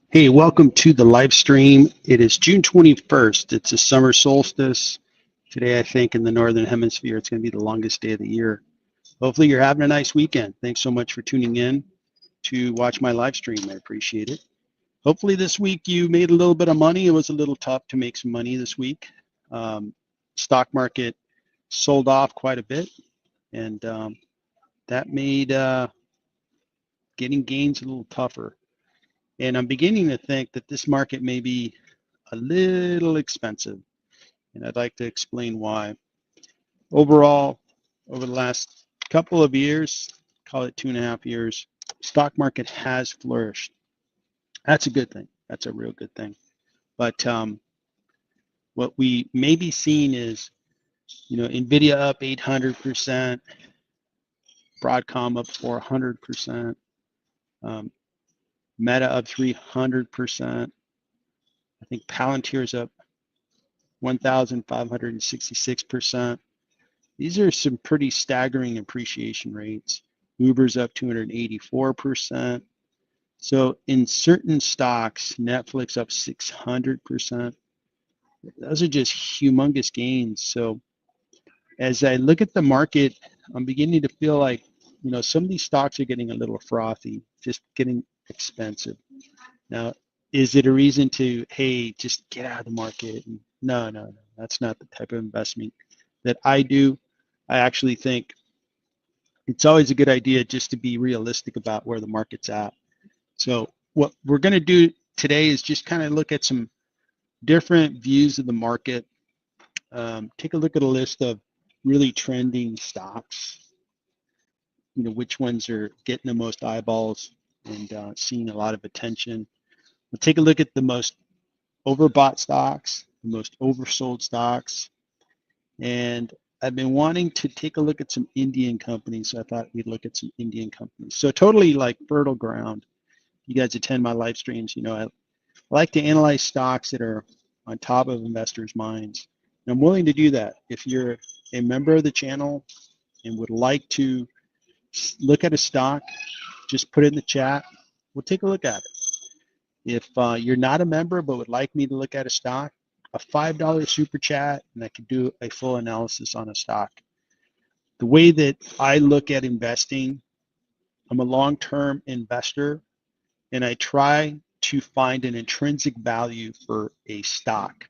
Hey, welcome to the live stream. It is June 21st. It's a summer solstice. Today, I think in the Northern Hemisphere, it's going to be the longest day of the year. Hopefully, you're having a nice weekend. Thanks so much for tuning in to watch my live stream. I appreciate it. Hopefully, this week you made a little bit of money. It was a little tough to make some money this week. Um, Stock market sold off quite a bit, and that made getting gains a little tougher. And I'm beginning to think that this market may be a little expensive, and I'd like to explain why. Overall, over the last couple of years, call it 2.5 years, stock market has flourished. That's a good thing. That's a real good thing. But what we may be seeing is, Nvidia up 800%, Broadcom up 400%, Meta up 300%. I think Palantir's up 1,566%. These are some pretty staggering appreciation rates. Uber's up 284%. So in certain stocks, Netflix up 600%. Those are just humongous gains. So as I look at the market, I'm beginning to feel like, some of these stocks are getting a little frothy, just getting expensive. Now, is it a reason to, hey, just get out of the market? No, no, no. That's not the type of investment that I do. I actually think it's always a good idea just to be realistic about where the market's at. So what we're going to do today is just kind of look at some different views of the market. Take a look at a list of really trending stocks. Which ones are getting the most eyeballs and seeing a lot of attention. We'll take a look at the most overbought stocks, the most oversold stocks, and I've been wanting to take a look at some Indian companies, so I thought we'd look at some Indian companies. So totally like fertile ground. You guys attend my live streams, I like to analyze stocks that are on top of investors' minds. And I'm willing to do that. If you're a member of the channel and would like to look at a stock, just put it in the chat. We'll take a look at it. If you're not a member but would like me to look at a stock, a $5 super chat, and I could do a full analysis on a stock. The way that I look at investing, I'm a long-term investor, and I try to find an intrinsic value for a stock.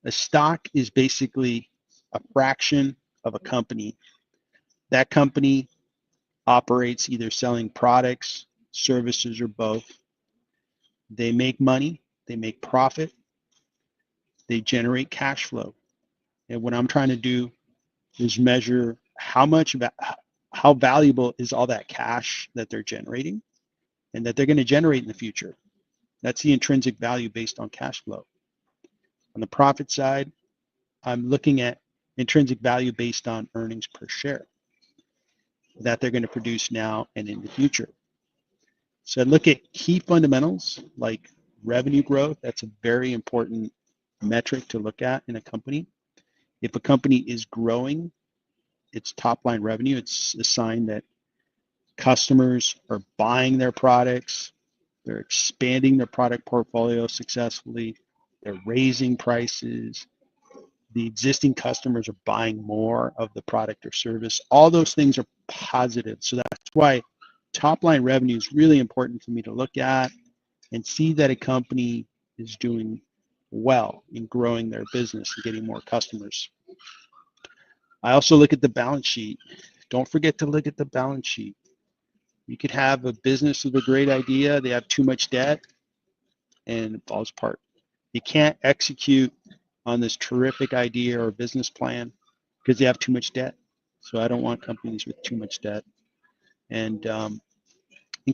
A stock is basically a fraction of a company. That company operates either selling products, services, or both. They make money, they make profit, they generate cash flow. And what I'm trying to do is measure how valuable is all that cash that they're generating and that they're going to generate in the future. That's the intrinsic value based on cash flow. On the profit side, I'm looking at intrinsic value based on earnings per share that they're going to produce now and in the future. So I look at key fundamentals like revenue growth. That's a very important metric to look at in a company. If a company is growing its top line revenue, it's a sign that customers are buying their products, they're expanding their product portfolio successfully, they're raising prices, the existing customers are buying more of the product or service. All those things are positive. So that's why top line revenue is really important for me to look at and see that a company is doing well in growing their business and getting more customers. I also look at the balance sheet. Don't forget to look at the balance sheet. You could have a business with a great idea, they have too much debt, and it falls apart. You can't execute on this terrific idea or business plan because they have too much debt. So I don't want companies with too much debt. And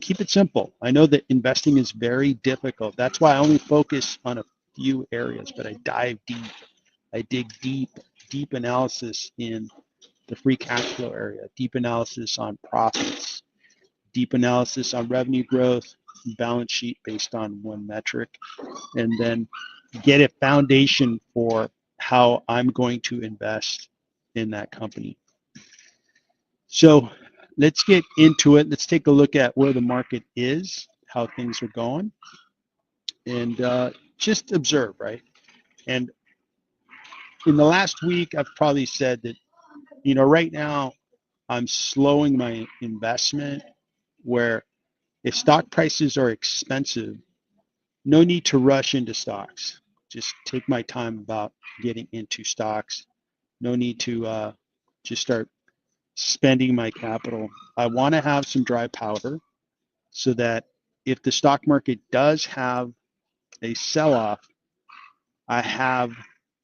keep it simple. I know that investing is very difficult. That's why I only focus on a few areas, but I dive deep. I dig deep analysis in the free cash flow area, deep analysis on profits, deep analysis on revenue growth, balance sheet based on one metric, and then get a foundation for how I'm going to invest in that company. So let's get into it. Let's take a look at where the market is, how things are going. and just observe, right? And in the last week, I've probably said that, right now I'm slowing my investment where if stock prices are expensive, no need to rush into stocks. Just take my time about getting into stocks. No need to just start spending my capital. I want to have some dry powder so that if the stock market does have a sell-off, I have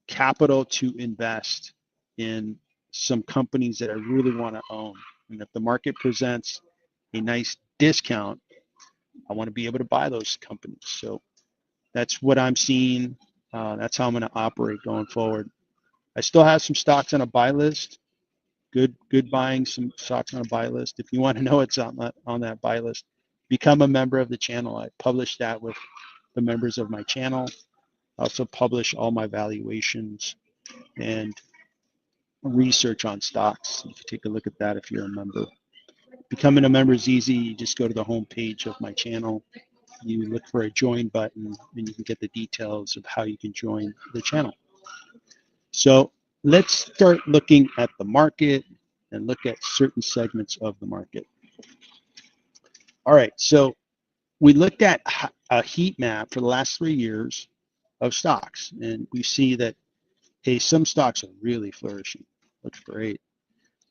capital to invest in some companies that I really want to own. And if the market presents a nice discount, I want to be able to buy those companies. So that's what I'm seeing. That's how I'm going to operate going forward. I still have some stocks on a buy list. Good buying some stocks on a buy list. If you want to know what's on that buy list, become a member of the channel. I publish that with the members of my channel. I also publish all my valuations and research on stocks. You can take a look at that if you're a member. Becoming a member is easy. You just go to the home page of my channel. You look for a join button and you can get the details of how you can join the channel. So let's start looking at the market and look at certain segments of the market. All right, so we looked at a heat map for the last 3 years of stocks, and we see that, hey, some stocks are really flourishing. Looks great.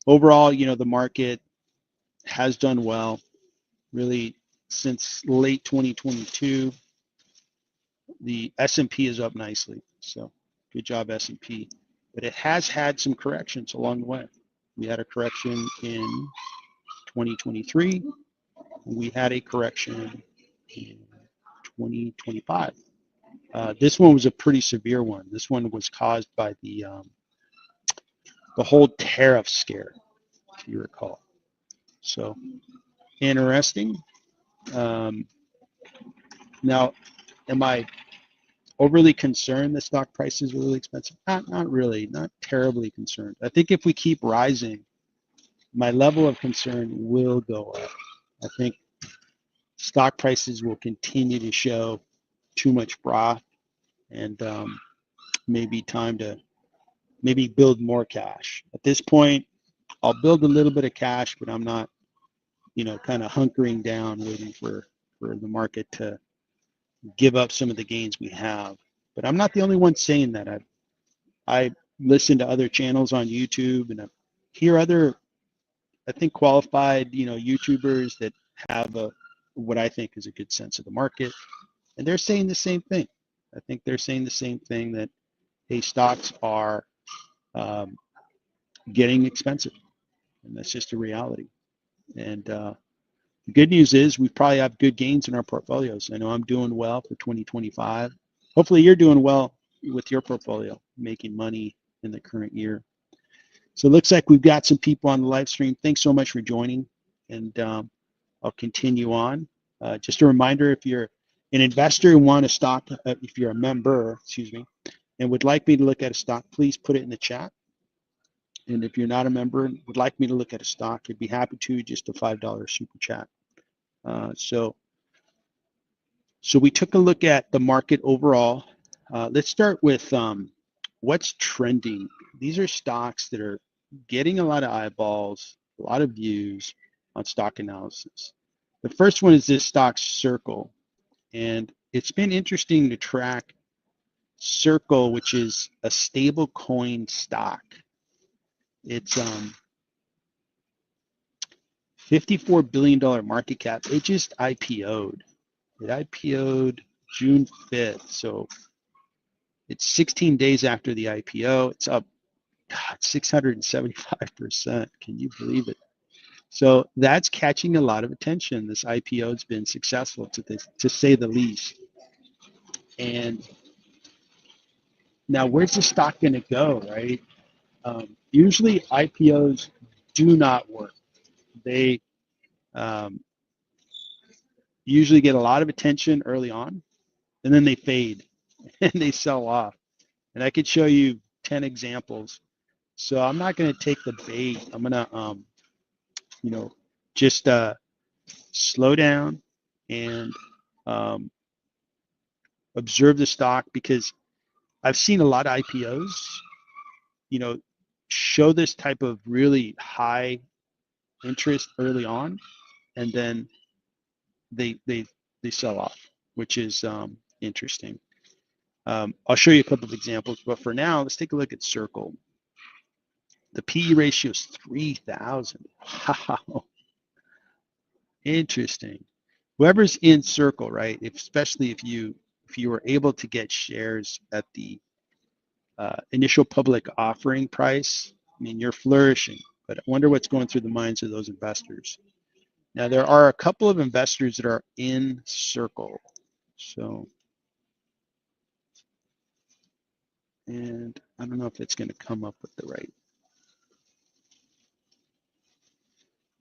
Overall, the market has done well, really since late 2022. The S&P is up nicely, so good job S&P. But it has had some corrections along the way. We had a correction in 2023. We had a correction in 2025. This one was a pretty severe one. This one was caused by the whole tariff scare, if you recall. So interesting. Now, am I overly concerned the stock prices are really expensive? Not really, not terribly concerned. I think if we keep rising, my level of concern will go up. I think stock prices will continue to show too much broth, and maybe time to maybe build more cash. At this point, I'll build a little bit of cash, but I'm not, kind of hunkering down waiting for the market to give up some of the gains we have. But I'm not the only one saying that. I listen to other channels on YouTube, and I hear other, I think, qualified, YouTubers that have what I think is a good sense of the market, and they're saying the same thing. I think they're saying the same thing, that, hey, stocks are getting expensive, and that's just a reality. And the good news is we probably have good gains in our portfolios. I know I'm doing well for 2025. Hopefully you're doing well with your portfolio, making money in the current year. So it looks like we've got some people on the live stream. Thanks so much for joining, and I'll continue on. Just a reminder, if you're an investor and want a stock, if you're a member, and would like me to look at a stock, please put it in the chat. And if you're not a member and would like me to look at a stock, I'd be happy to, just a $5 super chat. So we took a look at the market overall. Let's start with what's trending. These are stocks that are getting a lot of eyeballs, a lot of views on stock analysis. The first one is this stock, Circle. And it's been interesting to track Circle, which is a stable coin stock. It's $54 billion market cap. It just IPO'd. It IPO'd June 5th. So it's 16 days after the IPO. It's up 675%. Can you believe it? So that's catching a lot of attention. This IPO has been successful, to say the least. And now, where's the stock going to go, right? Usually IPOs do not work. They usually get a lot of attention early on, and then they fade and they sell off. And I could show you 10 examples. So I'm not going to take the bait. I'm going to, just slow down and observe the stock, because I've seen a lot of IPOs, show this type of really high interest early on, and then they sell off, which is interesting. I'll show you a couple of examples, but for now, let's take a look at Circle. The PE ratio is 3,000. Wow, interesting. Whoever's in Circle, right? Especially if you were able to get shares at the initial public offering price, I mean, you're flourishing. But I wonder what's going through the minds of those investors. Now, there are a couple of investors that are in Circle. So, and I don't know if it's going to come up with the right.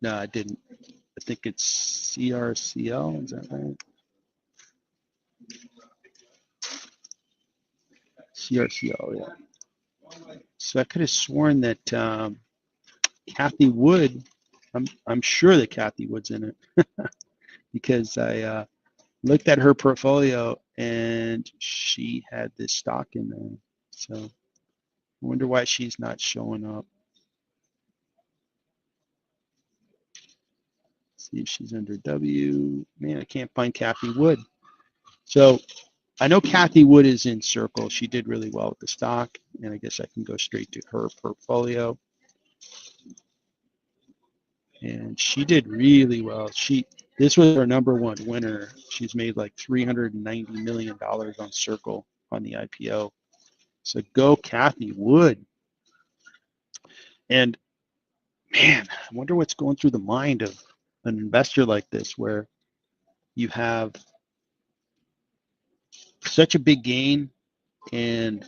No, I didn't. I think it's CRCL. Is that right? CRCL, yeah. So I could have sworn that Cathie Wood, I'm sure that Cathie Wood's in it because I looked at her portfolio and she had this stock in there. So I wonder why she's not showing up. See if she's under W. Man, I can't find Cathie Wood. So I know Cathie Wood is in Circle. She did really well with the stock, and I guess I can go straight to her portfolio. And she did really well. This was her #1 winner. She's made like $390 million on Circle on the IPO. So go Cathie Wood. And man, I wonder what's going through the mind of an investor like this, where you have such a big gain and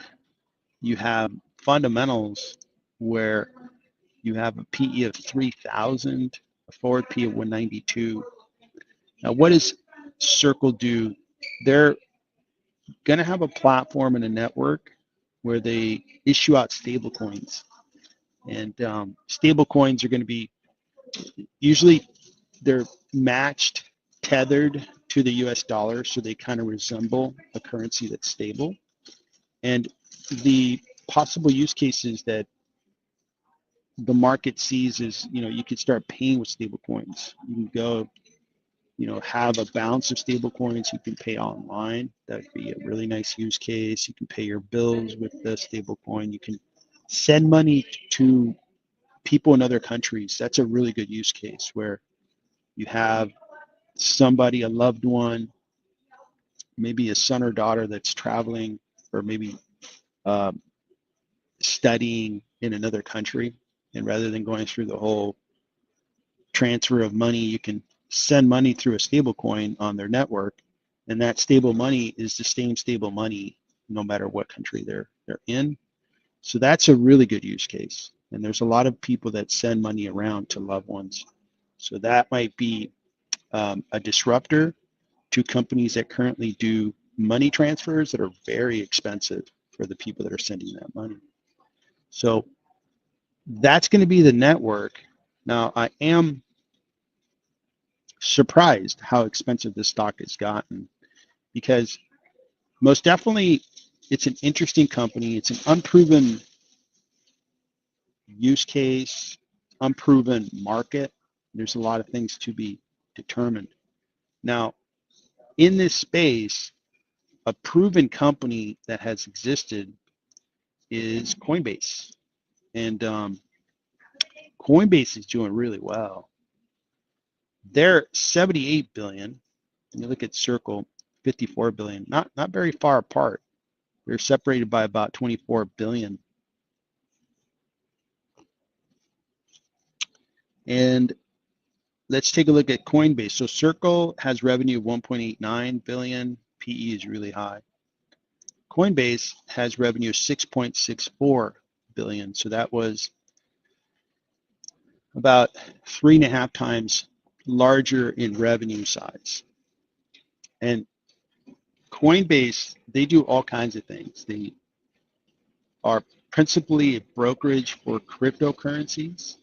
you have fundamentals where you have a PE of 3,000, a forward PE of 192. Now, what does Circle do? They're going to have a platform and a network where they issue out stable coins. And stable coins are going to be, usually they're matched, tethered to the US dollar, so they kind of resemble a currency that's stable. And the possible use cases that the market sees is, you could start paying with stable coins. You can go, have a balance of stable coins. You can pay online. That'd be a really nice use case. You can pay your bills with the stable coin. You can send money to people in other countries. That's a really good use case where you have somebody, a loved one, maybe a son or daughter that's traveling or maybe studying in another country. And rather than going through the whole transfer of money, you can send money through a stable coin on their network. And that stable money is the same stable money no matter what country they're in. So that's a really good use case. And there's a lot of people that send money around to loved ones. So that might be a disruptor to companies that currently do money transfers that are very expensive for the people that are sending that money. So that's going to be the network. Now, I am surprised how expensive this stock has gotten, because most definitely it's an interesting company. It's an unproven use case, unproven market. There's a lot of things to be determined. Now, in this space, a proven company that has existed is Coinbase. And Coinbase is doing really well. They're 78 billion. When you look at Circle, 54 billion. Not very far apart. They're separated by about 24 billion. And let's take a look at Coinbase. So Circle has revenue of 1.89 billion. PE is really high. Coinbase has revenue of 6.64 billion. So that was about 3.5 times larger in revenue size. And Coinbase, they do all kinds of things. They are principally a brokerage for cryptocurrencies.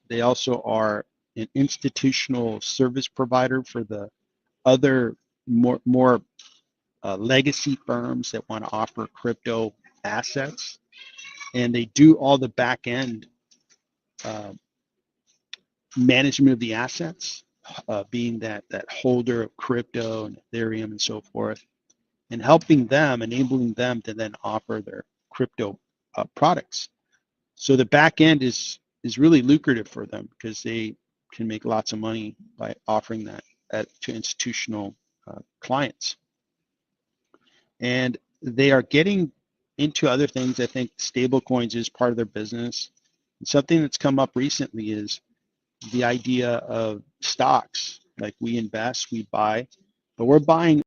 They also are an institutional service provider for the other more legacy firms that want to offer crypto assets, and they do all the back end uh, management of the assets, being that holder of crypto and Ethereum and so forth, and helping them, enabling them to then offer their crypto products. So the back end is really lucrative for them because they can make lots of money by offering that to institutional clients. And they are getting into other things. I think stable coins is part of their business. And something that's come up recently is the idea of stocks. Like we invest, we buy, but we're buying.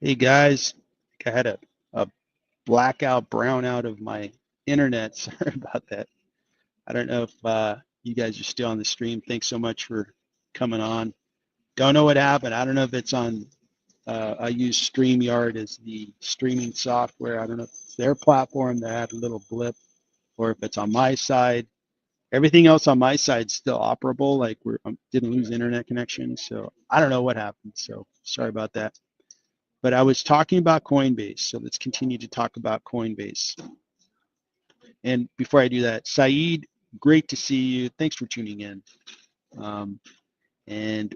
Hey guys, I had a blackout, brownout of my internet. Sorry about that. I don't know if you guys are still on the stream. Thanks so much for coming on. Don't know what happened. I don't know if it's on, I use StreamYard as the streaming software. I don't know if it's their platform that had a little blip or if it's on my side. Everything else on my side is still operable. Like didn't lose internet connection. So I don't know what happened. So sorry about that. But I was talking about Coinbase. So let's continue to talk about Coinbase. And before I do that, Saeed, great to see you. Thanks for tuning in. And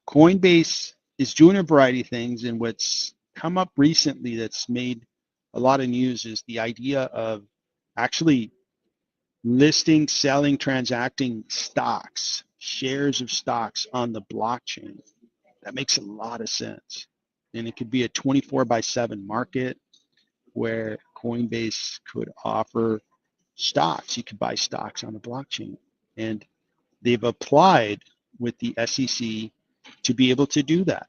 Coinbase is doing a variety of things. And what's come up recently that's made a lot of news is the idea of actually listing, selling, transacting stocks, shares of stocks on the blockchain. That makes a lot of sense. And it could be a 24/7 market where Coinbase could offer stocks. You could buy stocks on the blockchain. And they've applied with the SEC to be able to do that.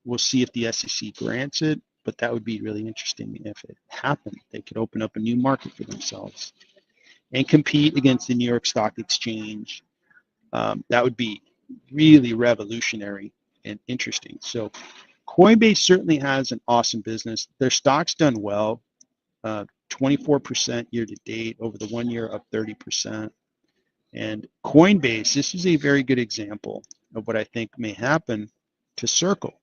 We'll see if the SEC grants it, but that would be really interesting if it happened. They could open up a new market for themselves and compete against the New York Stock Exchange. That would be really revolutionary and interesting. So Coinbase certainly has an awesome business. Their stock's done well, 24% year to date, over the 1 year up 30%. And Coinbase, this is a very good example of what I think may happen to Circle.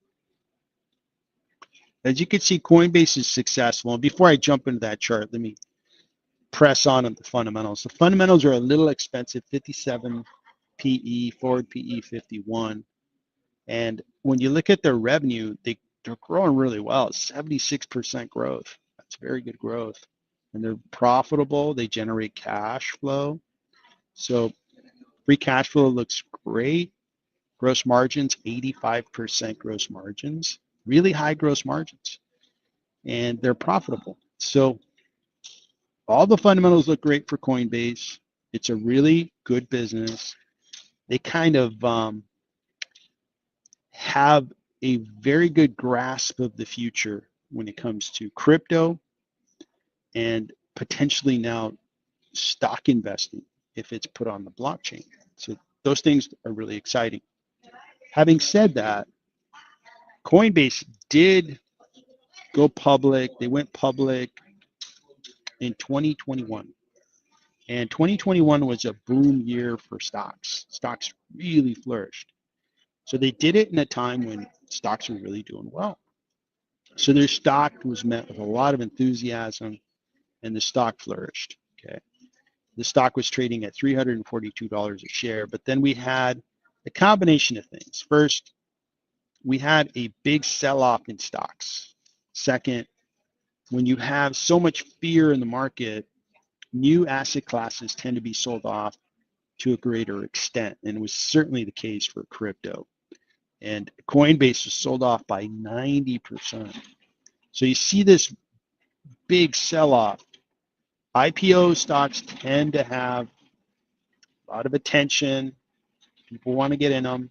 As you can see, Coinbase is successful. And before I jump into that chart, let me press on the fundamentals. The fundamentals are a little expensive, 57 PE, forward PE 51. And when you look at their revenue, they're growing really well, 76% growth. That's very good growth. And they're profitable. They generate cash flow. So free cash flow looks great. Gross margins, 85% gross margins, really high gross margins. And they're profitable. So all the fundamentals look great for Coinbase. It's a really good business. They kind of have a very good grasp of the future when it comes to crypto and potentially now stock investing if it's put on the blockchain. So those things are really exciting. Having said that, Coinbase did go public. They went public in 2021. And 2021 was a boom year for stocks. Stocks really flourished. So they did it in a time when stocks were really doing well. So their stock was met with a lot of enthusiasm and the stock flourished. Okay. The stock was trading at $342 a share, but then we had a combination of things. First, we had a big sell-off in stocks. Second, when you have so much fear in the market, new asset classes tend to be sold off to a greater extent, and it was certainly the case for crypto. And Coinbase was sold off by 90%. So you see this big sell-off. IPO stocks tend to have a lot of attention. People want to get in them,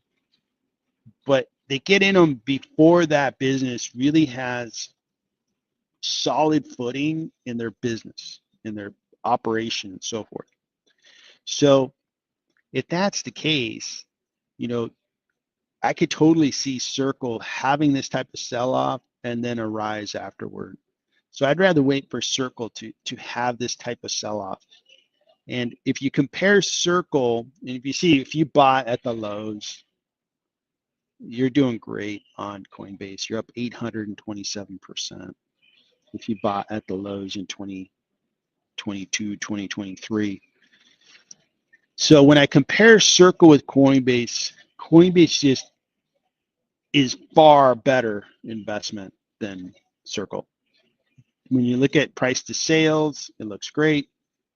but they get in them before that business really has solid footing in their business, in their operation, and so forth. So if that's the case, you know, I could totally see Circle having this type of sell-off and then a rise afterward. So I'd rather wait for Circle to have this type of sell-off. And if you compare Circle, and if you see, if you bought at the lows, you're doing great on Coinbase. You're up 827% if you bought at the lows in 2022, 2023. So when I compare Circle with Coinbase, Coinbase just is far better investment than Circle. When you look at price to sales, it looks great.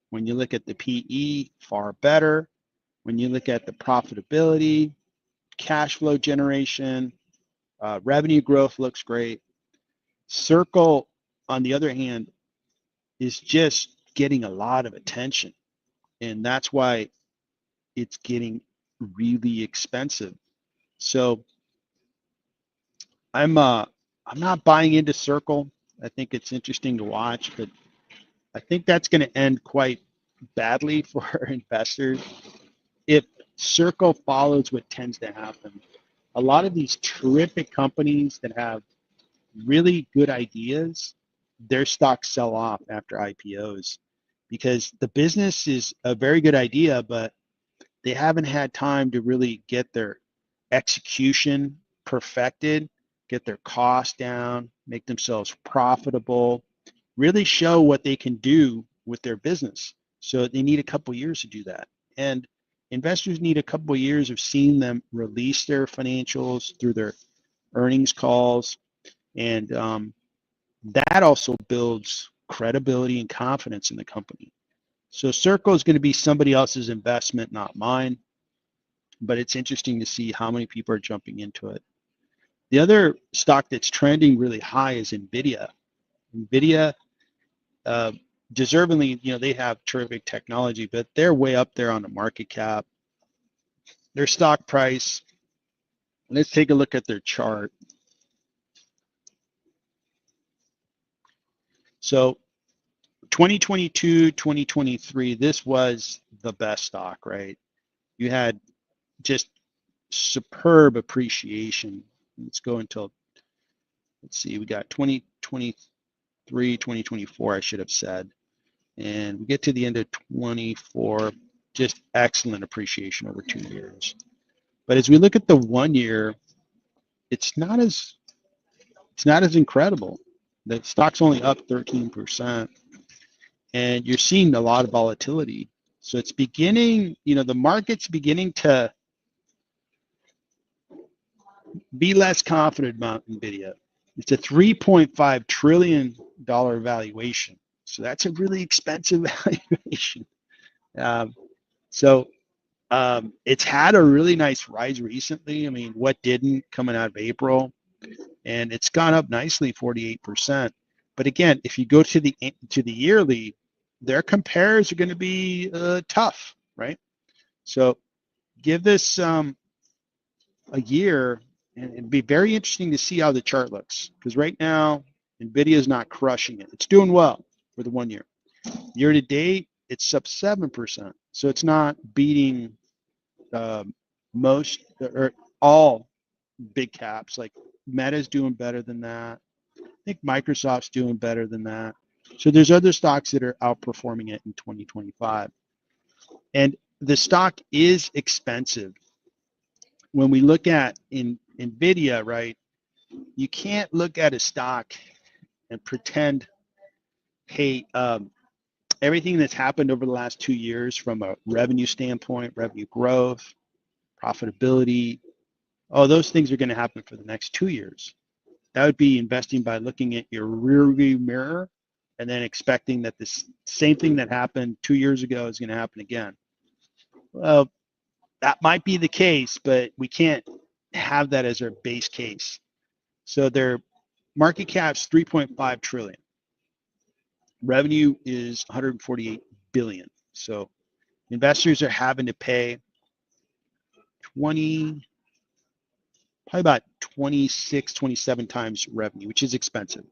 When you look at the PE, far better. When you look at the profitability, cash flow generation, revenue growth looks great. Circle, on the other hand, is just getting a lot of attention, and that's why it's getting really expensive. So I'm not buying into Circle. I think it's interesting to watch, but I think that's going to end quite badly for investors if Circle follows what tends to happen. A lot of these terrific companies that have really good ideas, their stocks sell off after IPOs because the business is a very good idea, but they haven't had time to really get their execution perfected, get their costs down, make themselves profitable, really show what they can do with their business. So they need a couple years to do that. And investors need a couple of years of seeing them release their financials through their earnings calls. And that also builds credibility and confidence in the company. So Circle is going to be somebody else's investment, not mine. But it's interesting to see how many people are jumping into it. The other stock that's trending really high is NVIDIA. NVIDIA, deservingly, they have terrific technology, but they're way up there on the market cap. Their stock price, let's take a look at their chart. So 2022, 2023, this was the best stock, right? You had just superb appreciation. Let's go until, let's see, we got 2023, 2024, I should have said. And we get to the end of 24, just excellent appreciation over 2 years. But as we look at the 1 year, it's not as incredible. The stock's only up 13%, and you're seeing a lot of volatility. So it's beginning, the market's beginning to be less confident about NVIDIA. It's a $3.5 trillion valuation. So that's a really expensive valuation. It's had a really nice rise recently. I mean, what didn't coming out of April? And it's gone up nicely, 48%. But again, if you go to the yearly, their compares are going to be tough, right? So give this a year, and it'd be very interesting to see how the chart looks. Because right now, NVIDIA is not crushing it. It's doing well for the 1 year. Year to date, it's up 7%. So it's not beating most or all big caps. Like Meta's doing better than that. I think Microsoft's doing better than that. So there's other stocks that are outperforming it in 2025. And the stock is expensive. When we look at NVIDIA, right, you can't look at a stock and pretend, hey, everything that's happened over the last 2 years from a revenue standpoint, revenue growth, profitability, those things are going to happen for the next 2 years. That would be investing by looking at your rearview mirror and then expecting that this same thing that happened 2 years ago is going to happen again. Well, that might be the case, but we can't have that as our base case. So their market cap's 3.5 trillion. Revenue is 148 billion. So investors are having to pay probably about 26, 27 times revenue, which is expensive.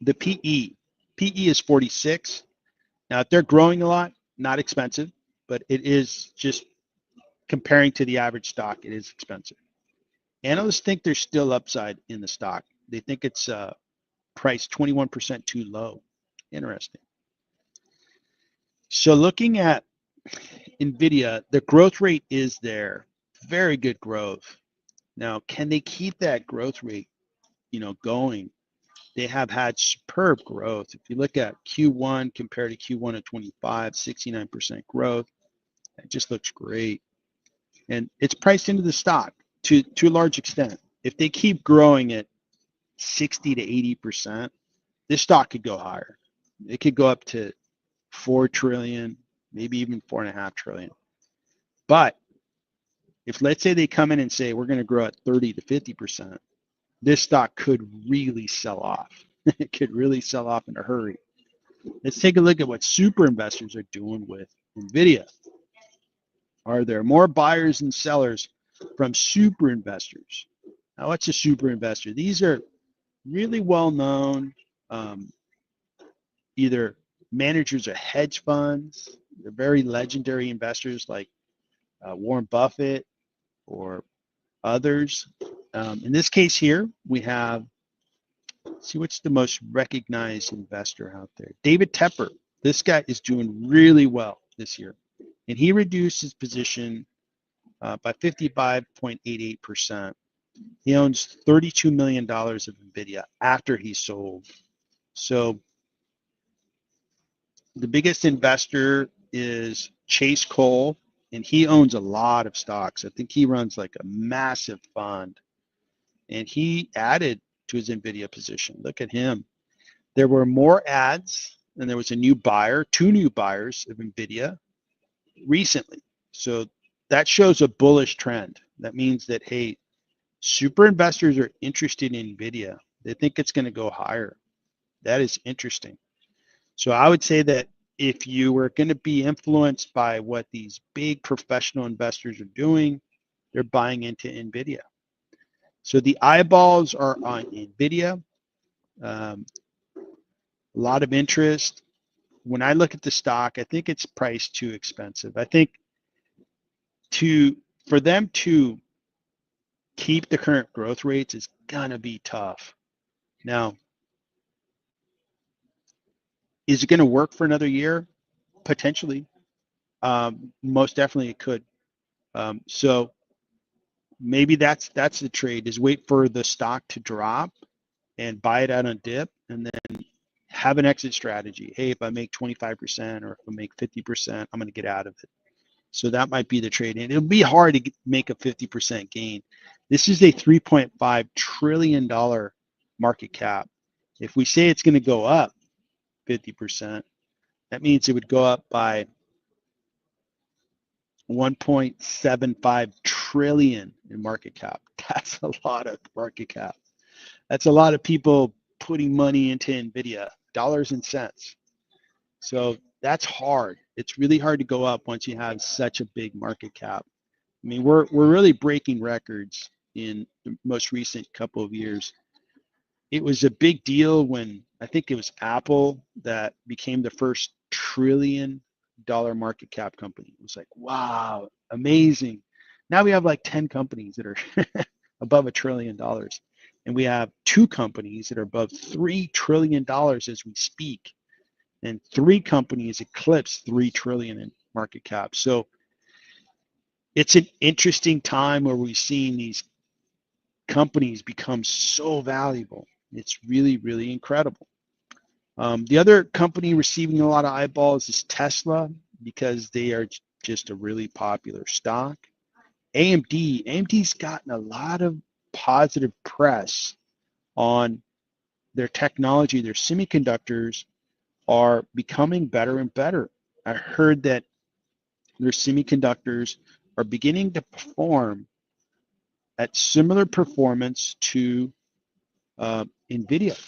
the PE. PE is 46. Now, if they're growing a lot, not expensive, but it is just comparing to the average stock, it is expensive. Analysts think there's still upside in the stock. They think it's priced 21% too low. Interesting. So looking at NVIDIA, the growth rate is there. Very good growth. Now, can they keep that growth rate, going? They have had superb growth. If you look at Q1 compared to Q1 of 25, 69% growth. It just looks great. And it's priced into the stock to a large extent. If they keep growing at 60 to 80%, this stock could go higher. It could go up to 4 trillion, maybe even 4.5 trillion. But if, let's say, they come in and say we're going to grow at 30 to 50%, this stock could really sell off. It could really sell off in a hurry. Let's take a look at what super investors are doing with NVIDIA. Are there more buyers and sellers from super investors? Now, what's a super investor? These are really well-known either managers of hedge funds. They're very legendary investors like Warren Buffett or others. In this case here, we have, see what's the most recognized investor out there. David Tepper. This guy is doing really well this year. And he reduced his position by 55.88%. He owns $32 million of NVIDIA after he sold. So the biggest investor is Chase Cole, and he owns a lot of stocks. I think he runs like a massive fund. And he added to his NVIDIA position. Look at him. There were more ads, and there was a new buyer, 2 new buyers of NVIDIA recently. So that shows a bullish trend. That means that, hey, super investors are interested in NVIDIA. They think it's going to go higher. That is interesting. So I would say that if you were going to be influenced by what these big professional investors are doing, they're buying into NVIDIA. So the eyeballs are on NVIDIA. A lot of interest. When I look at the stock, I think it's priced too expensive. I think for them to keep the current growth rates is gonna be tough. Now, is it gonna work for another year? Potentially. Most definitely it could. So maybe that's the trade, is wait for the stock to drop and buy it out on dip, and then have an exit strategy. Hey, if I make 25% or if I make 50%, I'm going to get out of it. So that might be the trade. And it'll be hard to make a 50% gain. This is a $3.5 trillion market cap. If we say it's going to go up 50%, that means it would go up by 1.75 trillion in market cap. That's a lot of market cap. That's a lot of people putting money into NVIDIA, dollars and cents. So that's hard. It's really hard to go up once you have such a big market cap. I mean, we're really breaking records in the most recent couple of years. It was a big deal when I think it was Apple that became the first $1 trillion market cap company. It was like, wow, amazing. Now we have like 10 companies that are above $1 trillion. And we have 2 companies that are above $3 trillion as we speak. And 3 companies eclipse 3 trillion in market cap. So it's an interesting time where we've seen these companies become so valuable. It's really, really incredible. The other company receiving a lot of eyeballs is Tesla, because they are just a really popular stock. AMD's gotten a lot of positive press on their technology. Their semiconductors are becoming better and better. I heard that their semiconductors are beginning to perform at similar performance to NVIDIA.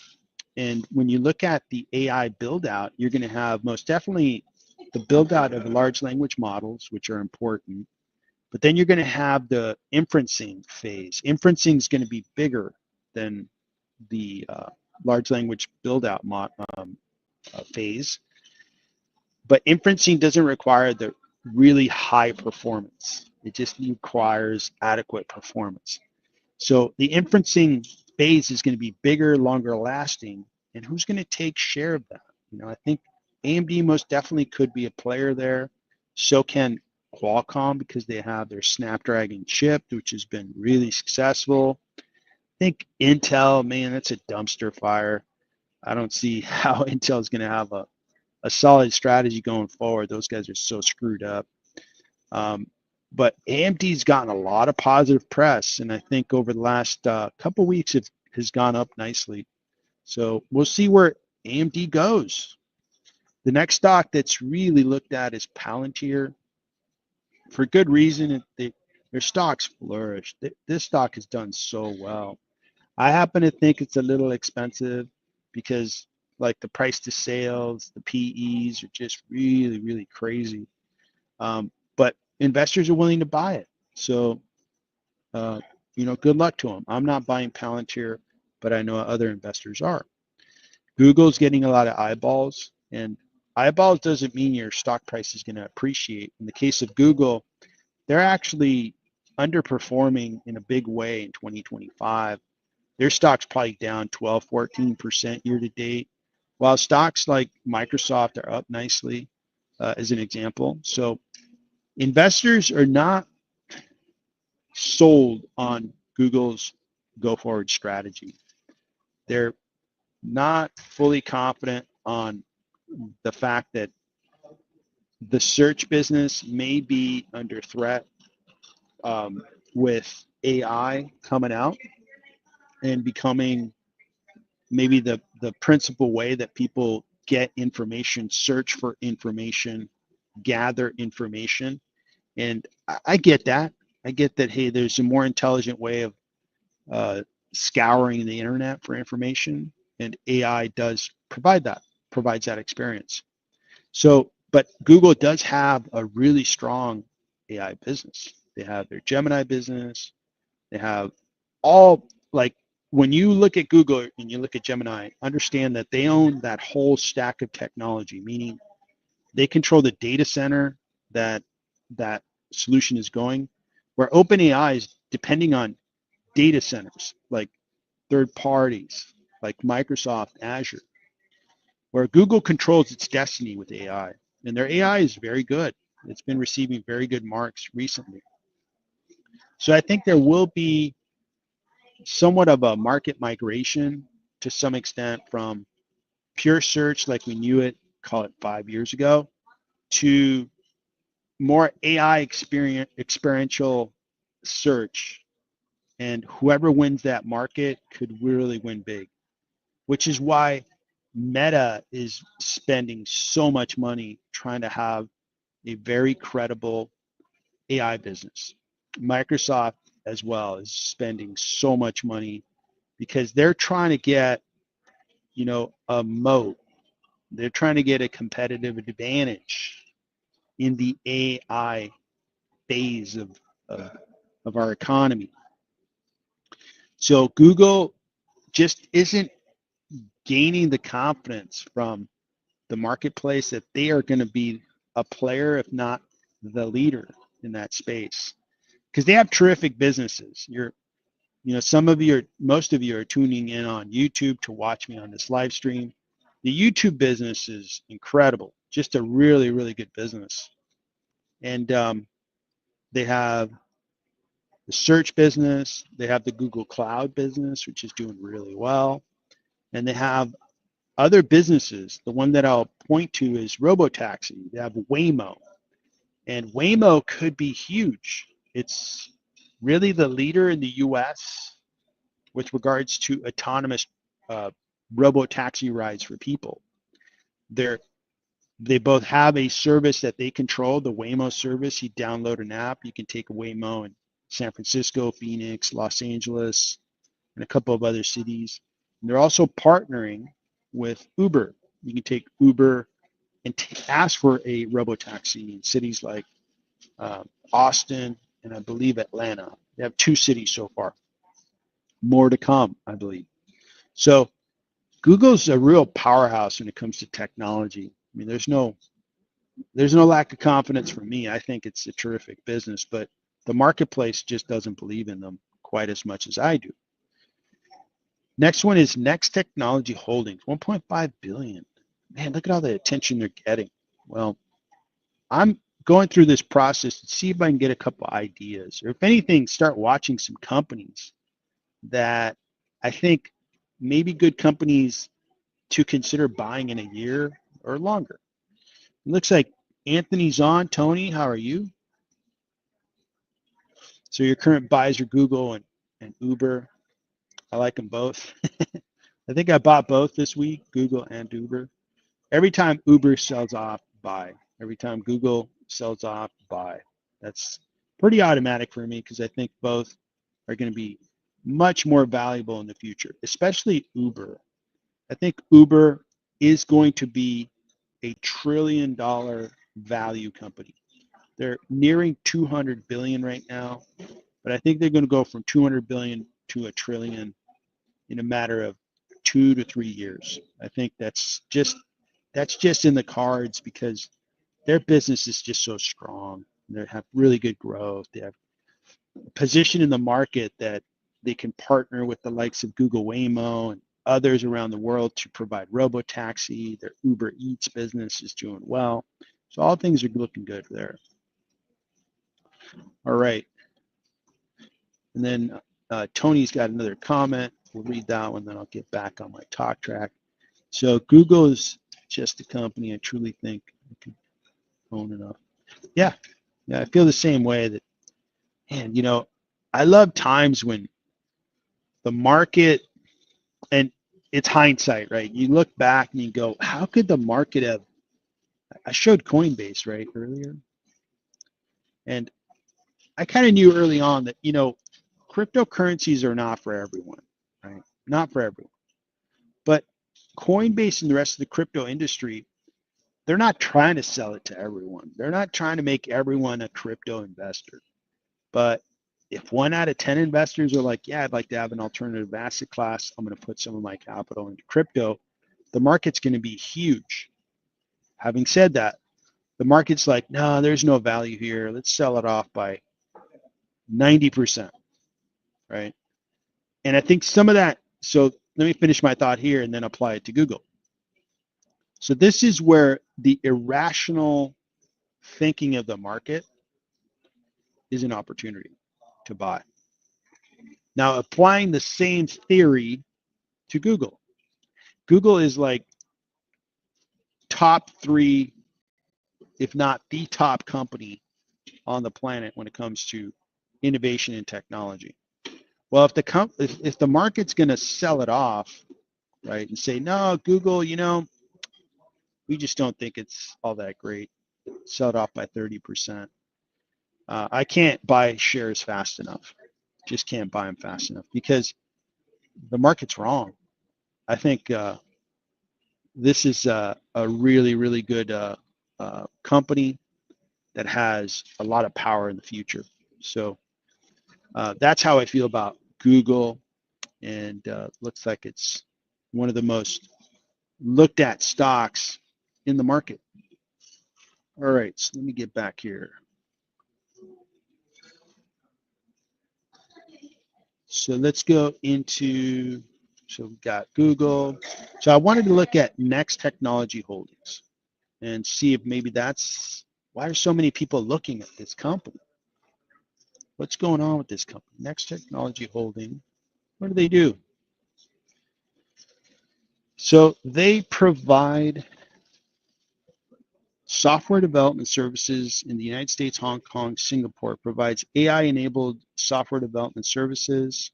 And when you look at the AI build out, you're going to have most definitely the build out of large language models, which are important. But then you're going to have the inferencing phase. Inferencing is going to be bigger than the large language build out phase. But inferencing doesn't require the really high performance. It just requires adequate performance. So the inferencing phase is going to be bigger, longer lasting, and who's going to take share of that? I think AMD most definitely could be a player there. So can Qualcomm, because they have their Snapdragon chip, which has been really successful. I think Intel, man, that's a dumpster fire. I don't see how Intel is going to have a solid strategy going forward. Those guys are so screwed up. But AMD's gotten a lot of positive press, and I think over the last couple of weeks it has gone up nicely. So we'll see where AMD goes. The next stock that's really looked at is Palantir. For good reason, their stocks flourish. This stock has done so well. I happen to think it's a little expensive because like the price to sales, the PEs are just really, really crazy. But investors are willing to buy it. So, good luck to them. I'm not buying Palantir, but I know other investors are. Google's getting a lot of eyeballs, and eyeballs doesn't mean your stock price is going to appreciate. In the case of Google, they're actually underperforming in a big way in 2025. Their stock's probably down 12, 14% year to date, while stocks like Microsoft are up nicely, as an example. So investors are not sold on Google's go forward strategy. They're not fully confident on the fact that the search business may be under threat with AI coming out and becoming maybe the principal way that people get information, search for information, gather information. And I get that. I get that, hey, there's a more intelligent way of scouring the internet for information, and AI does provides that experience. So, but Google does have a really strong AI business. They have their Gemini business. They have all, like, when you look at Google and you look at Gemini, understand that they own that whole stack of technology, meaning they control the data center that that solution is going, where OpenAI is depending on data centers like third parties like Microsoft Azure, where Google controls its destiny with AI. And their AI is very good. It's been receiving very good marks recently. So I think there will be somewhat of a market migration to some extent from pure search like we knew it, call it 5 years ago, to more AI experiential search. And whoever wins that market could really win big, which is why Meta is spending so much money trying to have a very credible AI business. Microsoft as well is spending so much money because they're trying to get, a moat. They're trying to get a competitive advantage in the AI phase of our economy. So Google just isn't gaining the confidence from the marketplace that they are going to be a player, if not the leader in that space, because they have terrific businesses. Most of you are tuning in on YouTube to watch me on this live stream. The YouTube business is incredible, just a really, really good business. And they have the search business, they have the Google Cloud business, which is doing really well. And they have other businesses. The one that I'll point to is Robotaxi. They have Waymo. And Waymo could be huge. It's really the leader in the US with regards to autonomous robo-taxi rides for people. They both have a service that they control, the Waymo service. You download an app, you can take a Waymo in San Francisco, Phoenix, Los Angeles, and a couple of other cities. And they're also partnering with Uber. You can take Uber and ask for a robo-taxi in cities like Austin and I believe Atlanta. They have 2 cities so far. More to come, I believe. So Google's a real powerhouse when it comes to technology. I mean, there's no lack of confidence from me. I think it's a terrific business, but the marketplace just doesn't believe in them quite as much as I do. Next one is Next Technology Holdings, 1.5 billion. Man, look at all the attention they're getting. Well, I'm going through this process to see if I can get a couple ideas, or if anything, start watching some companies that I think may be good companies to consider buying in a year or longer. It looks like Anthony's on. Tony, how are you? So your current buys are Google and Uber. I like them both. I think I bought both this week, Google and Uber. Every time Uber sells off, buy. Every time Google sells off, buy. That's pretty automatic for me because I think both are going to be much more valuable in the future, especially Uber. I think Uber is going to be a $1 trillion value company. They're nearing 200 billion right now, but I think they're going to go from 200 billion to $1 trillion in a matter of 2 to 3 years. I think that's just in the cards because their business is just so strong. They have really good growth. They have a position in the market that they can partner with the likes of Google Waymo and others around the world to provide robotaxi. Their Uber Eats business is doing well. So all things are looking good there. All right. And then Tony's got another comment. We'll read that one, then I'll get back on my talk track. So Google is just a company I truly think I can own enough. Yeah, I feel the same way that, man, I love times when the market, and it's hindsight, right? You look back and you go, how could the market have, I showed Coinbase, right, earlier. And I kind of knew early on that, cryptocurrencies are not for everyone, right? Not for everyone. But Coinbase and the rest of the crypto industry, they're not trying to sell it to everyone. They're not trying to make everyone a crypto investor. But if 1 out of 10 investors are like, yeah, I'd like to have an alternative asset class, I'm going to put some of my capital into crypto, the market's going to be huge. Having said that, the market's like, no, there's no value here. Let's sell it off by 90%, right? And I think some of that, so let me finish my thought here and then apply it to Google. So this is where the irrational thinking of the market is an opportunity to buy. Now, applying the same theory to Google. Google is like top 3, if not the top company on the planet when it comes to innovation and technology. Well, if the market's going to sell it off, right, and say, no, Google, we just don't think it's all that great, sell it off by 30%. I can't buy shares fast enough. Just can't buy them fast enough because the market's wrong. I think this is a really, really good company that has a lot of power in the future. So that's how I feel about Google, and looks like it's one of the most looked at stocks in the market. All right, so let me get back here. So let's go into, so we've got Google. So I wanted to look at Next Technology Holdings and see if maybe that's, why are so many people looking at this company? What's going on with this company? Next Technology Holding, what do they do? So they provide software development services in the United States, Hong Kong, Singapore. Provides AI-enabled software development services,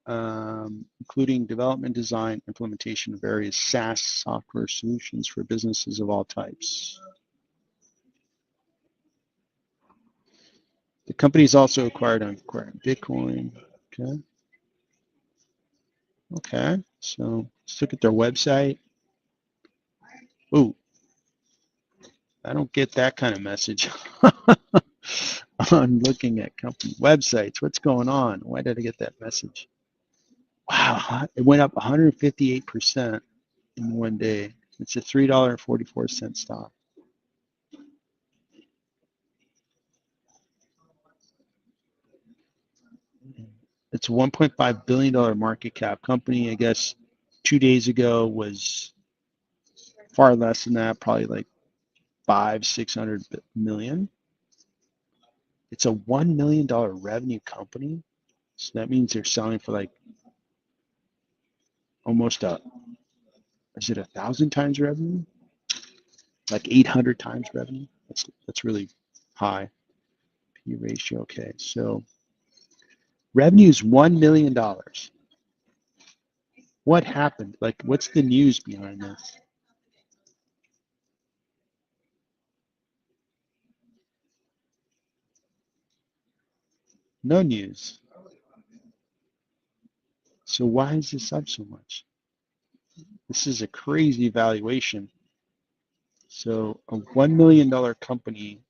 including development, design, implementation of various SaaS software solutions for businesses of all types. The company is also acquired on Bitcoin. Okay, so let's look at their website. Ooh, I don't get that kind of message on looking at company websites. What's going on? Why did I get that message? Wow, it went up 158%. in one day. It's a $3.44 stock. It's a $1.5 billion market cap company. I guess 2 days ago was far less than that, probably like 600 million. It's a $1 million revenue company. So that means they're selling for like almost is it 1,000 times revenue? Like 800 times revenue? That's really high. P ratio, okay. So revenue is $1 million. What happened? Like, what's the news behind this? No news. So why is this up so much? This is a crazy valuation. So a $1 million company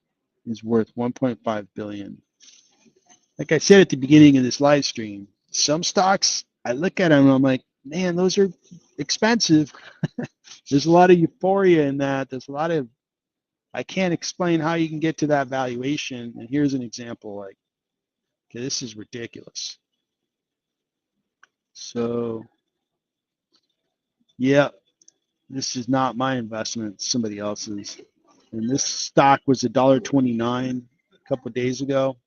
is worth 1.5 billion. Like I said at the beginning of this live stream, some stocks, I look at them and I'm like, man, those are expensive. There's a lot of euphoria in that. There's a lot of, I can't explain how you can get to that valuation. And here's an example, like, okay, this is ridiculous. So, yeah, this is not my investment, it's somebody else's. And this stock was $1.29 a couple of days ago,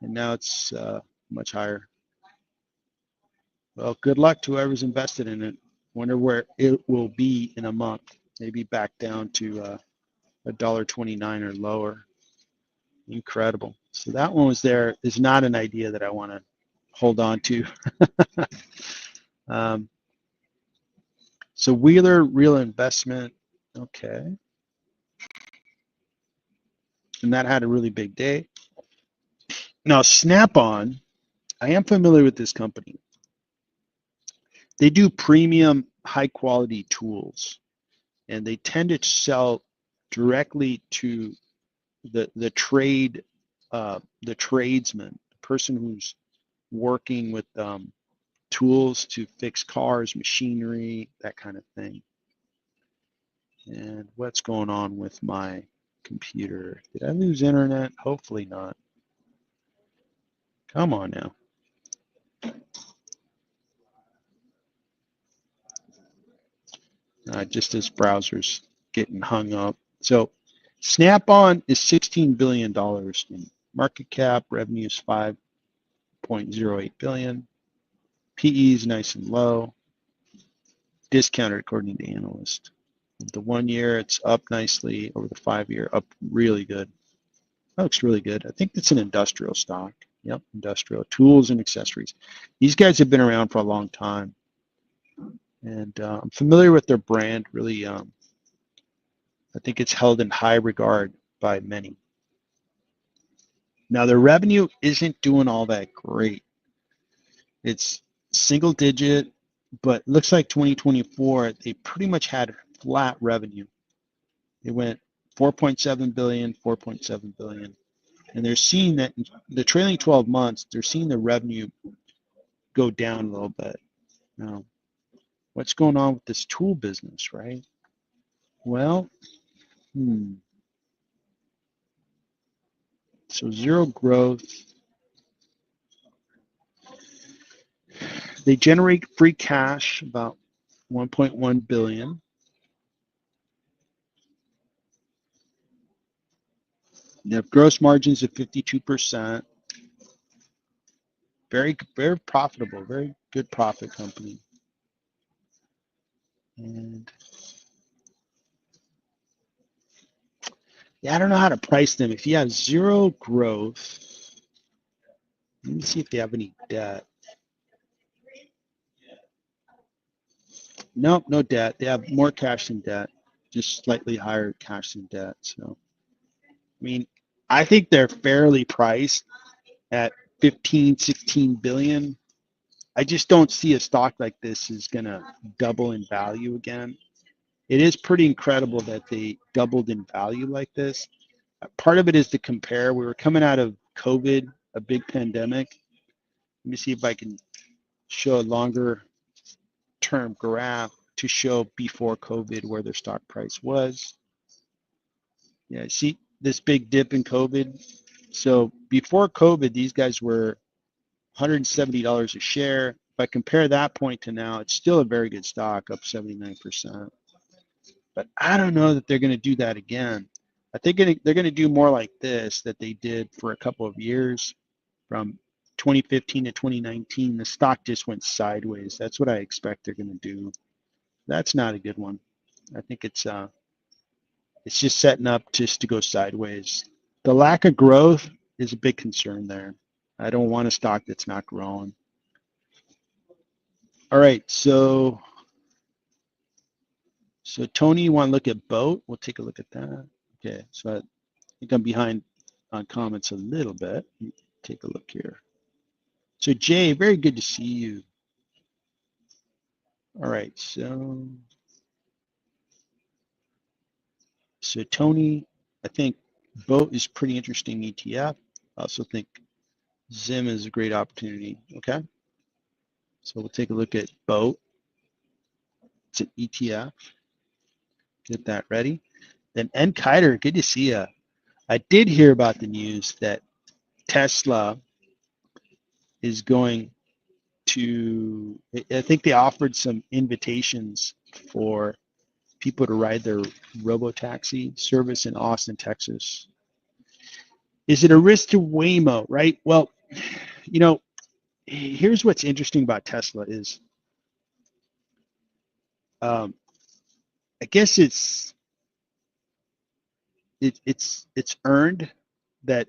and now it's much higher. Well, good luck to whoever's invested in it. Wonder where it will be in a month. Maybe back down to $1.29 or lower. Incredible. So that one was there. Is not an idea that I want to hold on to. So Wheeler Real Investment, okay. And that had a really big day. Now Snap-on, I am familiar with this company. They do premium high quality tools, and they tend to sell directly to the trade, the tradesman, the person who's working with tools to fix cars, machinery, that kind of thing. And what's going on with my computer? Did I lose internet? Hopefully not. Come on now. Just as browser's getting hung up. So Snap-on is $16 billion in market cap. Revenue is $5.08 billion. PE is nice and low. Discounted according to analysts. The 1 year, it's up nicely. Over the 5 year, up really good. That looks really good. I think it's an industrial stock. Yep, industrial. Tools and accessories. These guys have been around for a long time. And I'm familiar with their brand. Really, I think it's held in high regard by many. Now, their revenue isn't doing all that great. It's single digit, but looks like 2024, they pretty much had flat revenue. It went 4.7 billion, 4.7 billion. And they're seeing that in the trailing 12 months, they're seeing the revenue go down a little bit. Now, what's going on with this tool business, right? Well, so zero growth. They generate free cash, about 1.1 billion. They have gross margins of 52%. Very, very profitable, very good profit company. And yeah, I don't know how to price them. If you have zero growth, let me see if they have any debt. Nope, no debt. They have more cash than debt, just slightly higher cash than debt. So, I mean, I think they're fairly priced at 15, 16 billion. I just don't see a stock like this is going to double in value again. It is pretty incredible that they doubled in value like this. Part of it is to compare. We were coming out of COVID, a big pandemic. Let me see if I can show a longer term graph. to show before COVID where their stock price was. Yeah, see this big dip in COVID. So before COVID, these guys were $170 a share. If I compare that point to now, it's still a very good stock, up 79%. But I don't know that they're going to do that again. I think they're going to do more like this that they did for a couple of years from 2015 to 2019. The stock just went sideways. That's what I expect they're going to do. That's not a good one. I think it's just setting up just to go sideways. The lack of growth is a big concern there. I don't want a stock that's not growing. All right, so Tony, you want to look at boat? We'll take a look at that. Okay, so I think I'm behind on comments a little bit. Take a look here. So Jay, very good to see you. All right, so Tony, I think boat is pretty interesting ETF. I also think Zim is a great opportunity. Okay, so we'll take a look at boat. It's an ETF. Get that ready. Then Nkiter, good to see you. I did hear about the news that Tesla is going to, I think they offered some invitations for people to ride their robotaxi service in Austin, Texas. Is it a risk to Waymo, right? Well, you know, here's what's interesting about Tesla is, I guess it's earned that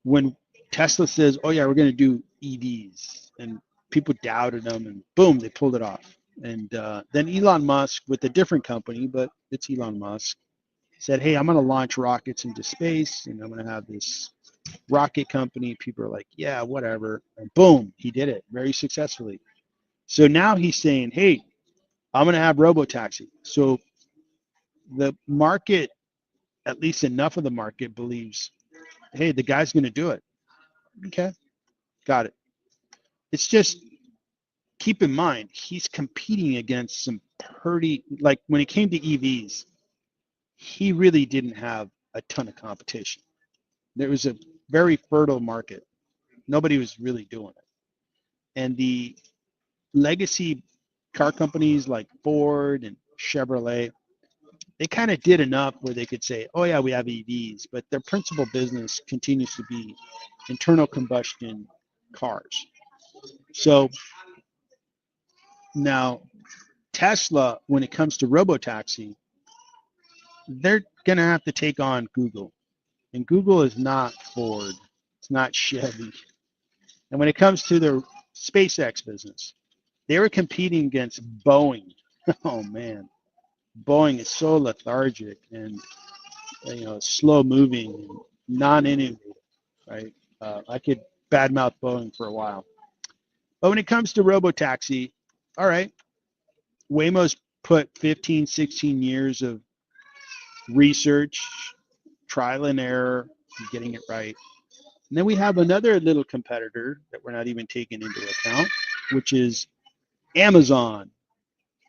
when Tesla says, "Oh yeah, we're going to do EVs," and people doubted them, and boom, they pulled it off. And then Elon Musk, with a different company, but it's Elon Musk, said, "Hey, I'm going to launch rockets into space, and I'm going to have this rocket company." People are like, "Yeah, whatever." And boom, he did it very successfully. So now he's saying, "Hey, I'm going to have robotaxi." So the market, at least enough of the market, believes, "Hey, the guy's going to do it." Okay, got it. It's just keep in mind he's competing against some pretty, like when it came to EVs, he really didn't have a ton of competition. There was a very fertile market. Nobody was really doing it. And the legacy car companies like Ford and Chevrolet, they kind of did enough where they could say, "Oh yeah, we have EVs," but their principal business continues to be internal combustion cars. So now Tesla, when it comes to robotaxi, they're going to have to take on Google. And Google is not Ford. It's not Chevy. And when it comes to their SpaceX business, they were competing against Boeing. Oh man, Boeing is so lethargic and slow moving, and non-innovative, right? I could badmouth Boeing for a while. But when it comes to robotaxi, all right, Waymo's put 15, 16 years of research, trial and error, getting it right. And then we have another little competitor that we're not even taking into account, which is Amazon.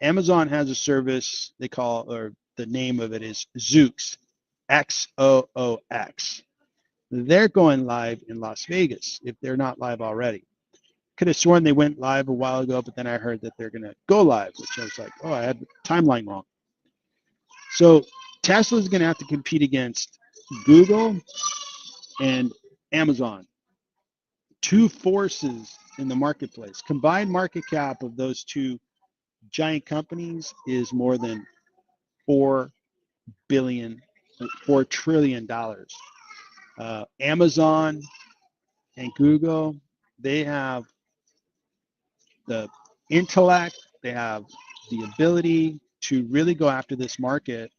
Amazon has a service they call, or the name of it is Zoox, Xoox. They're going live in Las Vegas if they're not live already. Could have sworn they went live a while ago, but then I heard that they're going to go live, which I was like, oh, I had the timeline wrong. So Tesla's going to have to compete against Google and Amazon, two forces in the marketplace. Combined market cap of those two giant companies is more than $4 trillion. Amazon and Google, they have the intellect, they have the ability to really go after this market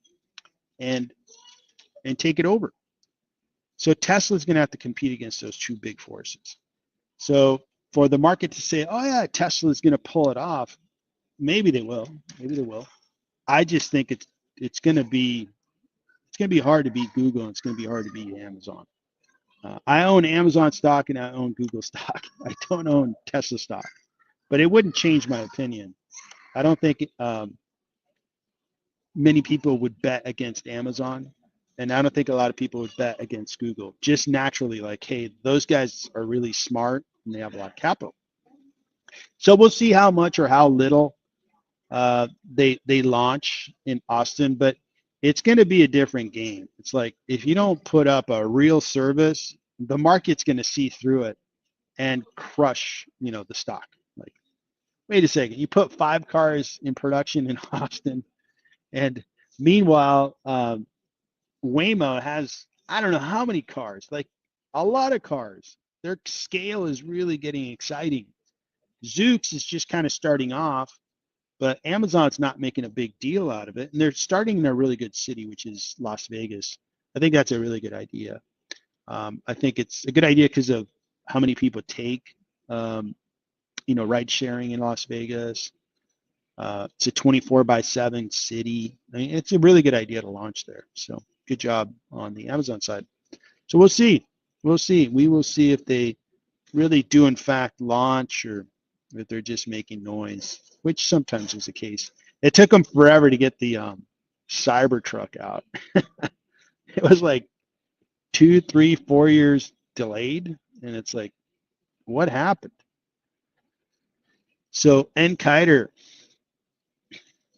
and take it over. So Tesla's going to have to compete against those two big forces. So for the market to say, "Oh yeah, Tesla's going to pull it off," maybe they will. Maybe they will. I just think it's going to be hard to beat Google, and it's going to be hard to beat Amazon. I own Amazon stock and I own Google stock. I don't own Tesla stock, but it wouldn't change my opinion I don't think many people would bet against Amazon, and I don't think a lot of people would bet against Google. Just naturally, like, hey, those guys are really smart and they have a lot of capital. So we'll see how much or how little they launch in Austin, but it's going to be a different game. It's like if you don't put up a real service, the market's going to see through it and crush, the stock. Like, wait a second, you put 5 cars in production in Austin, and meanwhile, Waymo has I don't know how many cars, like a lot of cars. Their scale is really getting exciting. Zoox is just kind of starting off, but Amazon's not making a big deal out of it, and they're starting in a really good city, which is Las Vegas. I think that's a really good idea. I think it's a good idea because of how many people take, ride sharing in Las Vegas. It's a 24/7 city. I mean, it's a really good idea to launch there. So good job on the Amazon side. So we'll see. We'll see. We will see if they really do in fact launch or if they're just making noise, which sometimes is the case. It took them forever to get the Cybertruck out. It was like 2, 3, 4 years delayed, and it's like, what happened? So NKiter,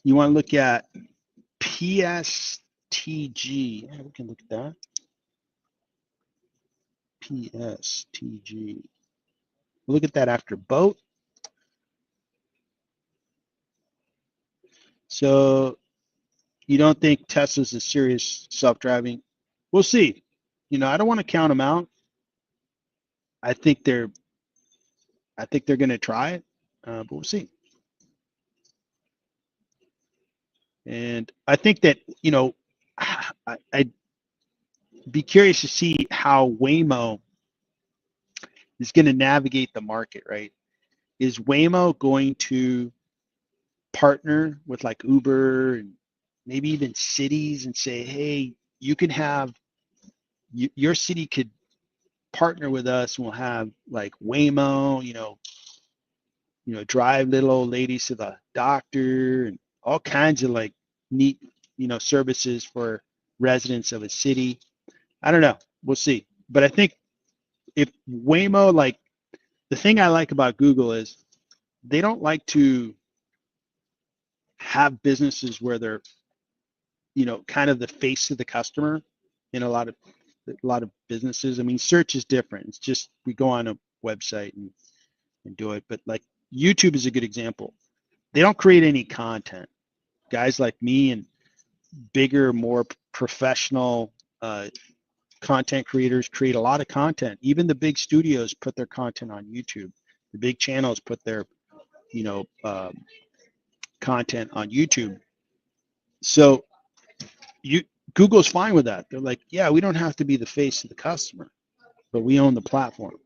you want to look at PSTG. Yeah, we can look at that. PSTG. We'll look at that after boat. So you don't think Tesla's a serious self-driving? We'll see. I don't want to count them out. I think they're going to try it, but we'll see. And I think that I'd be curious to see how Waymo is going to navigate the market. Right? Is Waymo going to partner with like Uber and maybe even cities and say, hey, you can have your city could partner with us and we'll have like Waymo, drive little old ladies to the doctor and all kinds of like neat, services for residents of a city. I don't know. We'll see. But I think if Waymo, like the thing I like about Google is they don't like to have businesses where they're, kind of the face of the customer in a lot of businesses. I mean, search is different. It's just we go on a website and do it. But like YouTube is a good example. They don't create any content. Guys like me and bigger, more professional content creators create a lot of content. Even the big studios put their content on YouTube. The big channels put their, content on YouTube. So Google's fine with that. They're like, yeah, we don't have to be the face of the customer, but we own the platform.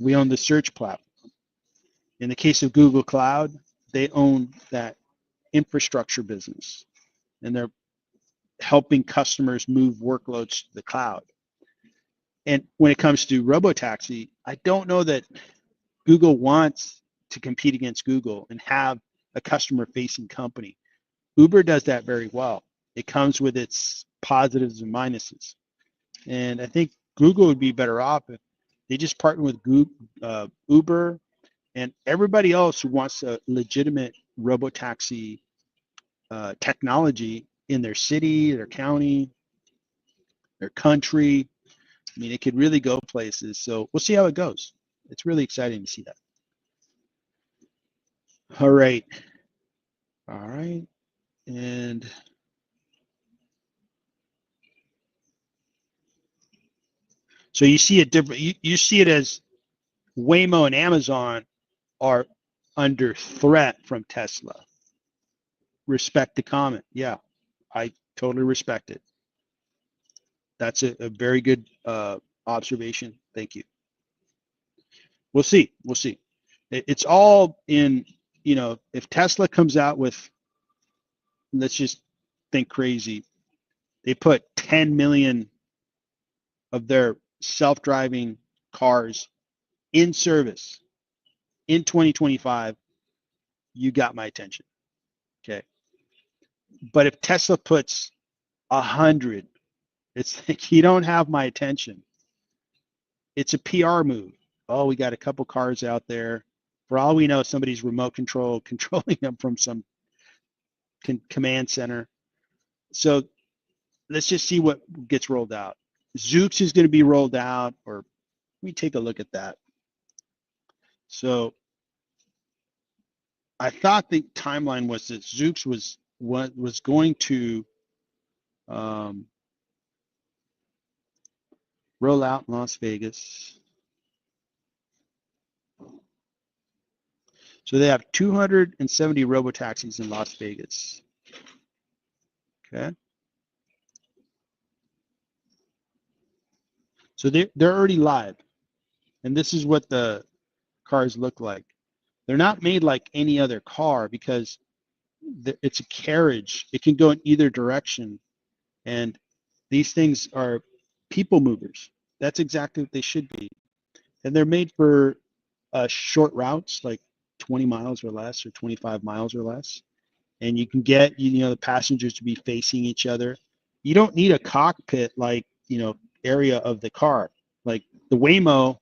We own the search platform. In the case of Google Cloud, they own that infrastructure business, and they're helping customers move workloads to the cloud. And when it comes to robotaxi, I don't know that Google wants to compete against Google and have a customer-facing company. Uber does that very well. It comes with its positives and minuses. And I think Google would be better off if they just partner with Uber and everybody else who wants a legitimate robotaxi technology in their city, their county, their country. I mean, it could really go places. So we'll see how it goes. It's really exciting to see that. All right. All right. And so you see it different. You see it as Waymo and Amazon are under threat from Tesla. Respect the comment. Yeah, I totally respect it. That's a very good observation. Thank you. We'll see. We'll see. It's all in, if Tesla comes out with, let's just think crazy, they put 10 million of their self-driving cars in service in 2025, you got my attention. But if Tesla puts 100, it's like you don't have my attention. It's a PR move. Oh, we got a couple cars out there. For all we know, somebody's remote controlling them from some command center. So let's just see what gets rolled out. Zoox is going to be rolled out, or let me take a look at that. So I thought the timeline was that Zoox was going to roll out in Las Vegas. So they have 270 robotaxis in Las Vegas. Okay. So they're already live. And this is what the cars look like. They're not made like any other car because it's a carriage. It can go in either direction. And these things are people movers. That's exactly what they should be. And they're made for short routes, like 20 miles or less, or 25 miles or less. And you can get, the passengers to be facing each other. You don't need a cockpit like, area of the car. Like the Waymo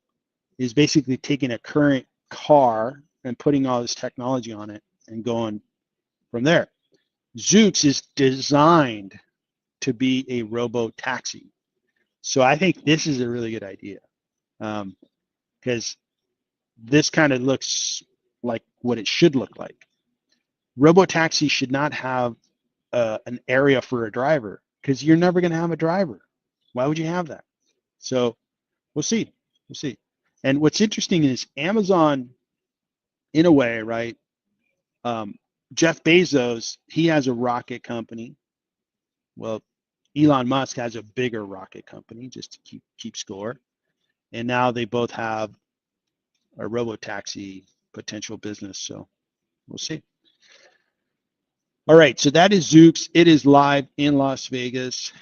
is basically taking a current car and putting all this technology on it and going from there. Zoox is designed to be a robo taxi. So I think this is a really good idea because this kind of looks like what it should look like. Robo taxi should not have an area for a driver because you're never going to have a driver. Why would you have that? So we'll see. We'll see. And what's interesting is Amazon, in a way, right? Jeff Bezos, he has a rocket company. Well, Elon Musk has a bigger rocket company just to keep score. And now they both have a robotaxi potential business. So we'll see. All right, so that is Zoox. It is live in Las Vegas.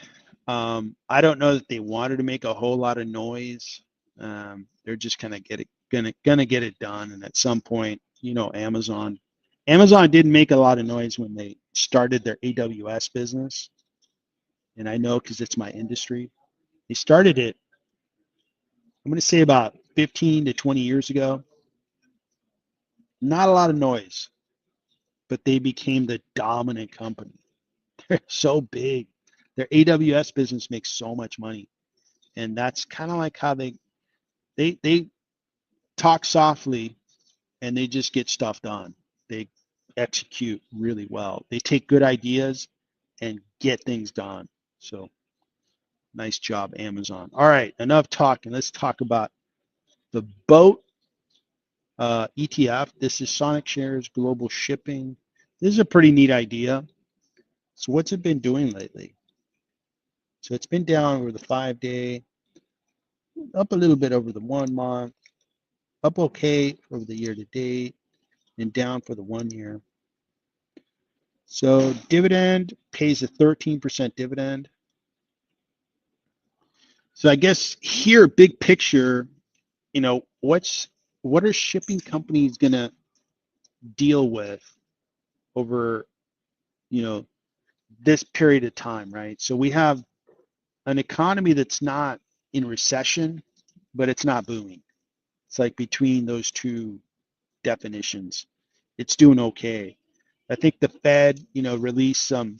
I don't know that they wanted to make a whole lot of noise. They're just kind of gonna get it done. And at some point, Amazon didn't make a lot of noise when they started their AWS business. And I know because it's my industry. They started it, I'm going to say about 15 to 20 years ago. Not a lot of noise, but they became the dominant company. They're so big. Their AWS business makes so much money. And that's kind of like how they talk softly and they just get stuff done. They execute really well. They take good ideas and get things done. So nice job, Amazon. All right, enough talking. Let's talk about the boat ETF. This is Sonic Shares Global Shipping. This is a pretty neat idea. So what's it been doing lately? So it's been down over the 5-day, up a little bit over the 1 month, up okay over the year to date, and down for the 1 year. So dividend pays a 13% dividend. So I guess here, big picture, what are shipping companies gonna deal with over, this period of time, right? So we have an economy that's not in recession, but it's not booming. It's like between those two definitions, it's doing okay. I think the Fed, released some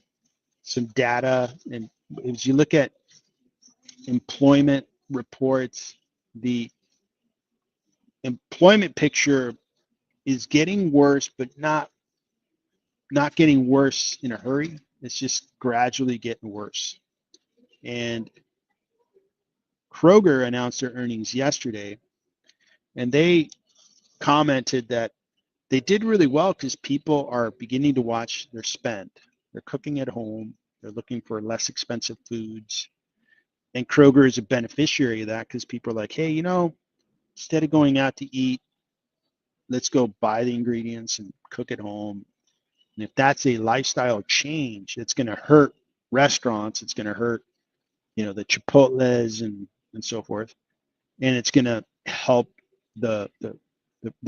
data, and as you look at employment reports, the employment picture is getting worse, but not getting worse in a hurry. It's just gradually getting worse. And Kroger announced their earnings yesterday, and they commented that they did really well because people are beginning to watch their spend. They're cooking at home. They're looking for less expensive foods. And Kroger is a beneficiary of that because people are like, hey, instead of going out to eat, let's go buy the ingredients and cook at home. And if that's a lifestyle change, it's going to hurt restaurants. It's going to hurt, the Chipotles and so forth. And it's going to help the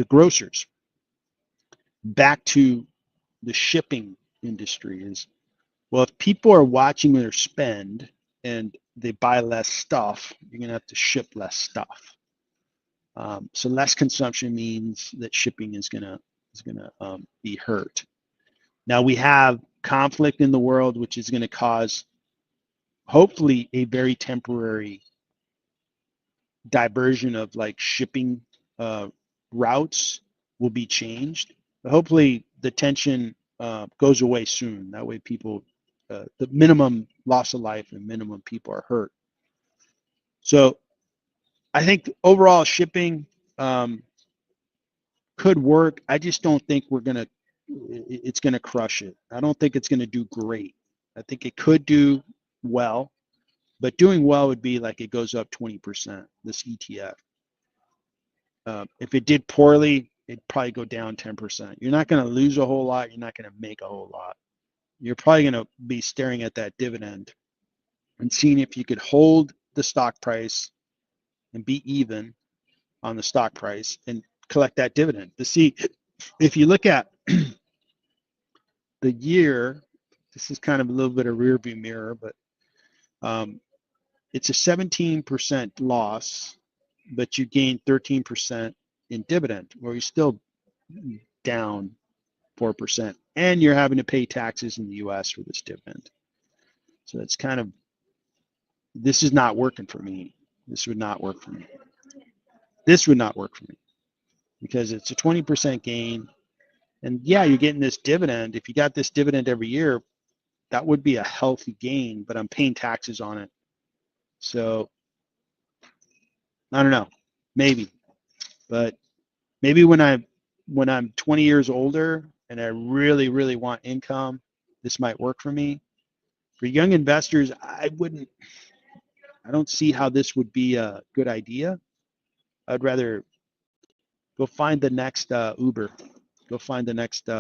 grocers. Back to the shipping industry is Well, if people are watching their spend and they buy less stuff, you're going to have to ship less stuff. So less consumption means that shipping is going to be hurt. Now we have conflict in the world, which is going to cause hopefully a very temporary diversion of like shipping routes will be changed. But hopefully the tension goes away soon. That way people, the minimum loss of life and minimum people are hurt. So I think overall shipping could work. I just don't think it's going to crush it. I don't think it's going to do great. I think it could do well, but doing well would be like it goes up 20%, this ETF. If it did poorly, it'd probably go down 10%. You're not going to lose a whole lot. You're not going to make a whole lot. You're probably going to be staring at that dividend and seeing if you could hold the stock price and be even on the stock price and collect that dividend. To see if you look at the year, this is kind of a little bit of rear view mirror, but it's a 17% loss, but you gain 13% in dividend, where you're still down 4%, and you're having to pay taxes in the U.S. for this dividend. So it's kind of, this is not working for me. This would not work for me. This would not work for me because it's a 20% gain. And yeah, you're getting this dividend. If you got this dividend every year, that would be a healthy gain, but I'm paying taxes on it. So I don't know, maybe, but maybe when I'm 20 years older and I really, really want income, this might work for me. For young investors, I don't see how this would be a good idea. I'd rather go find the next Uber, go find the next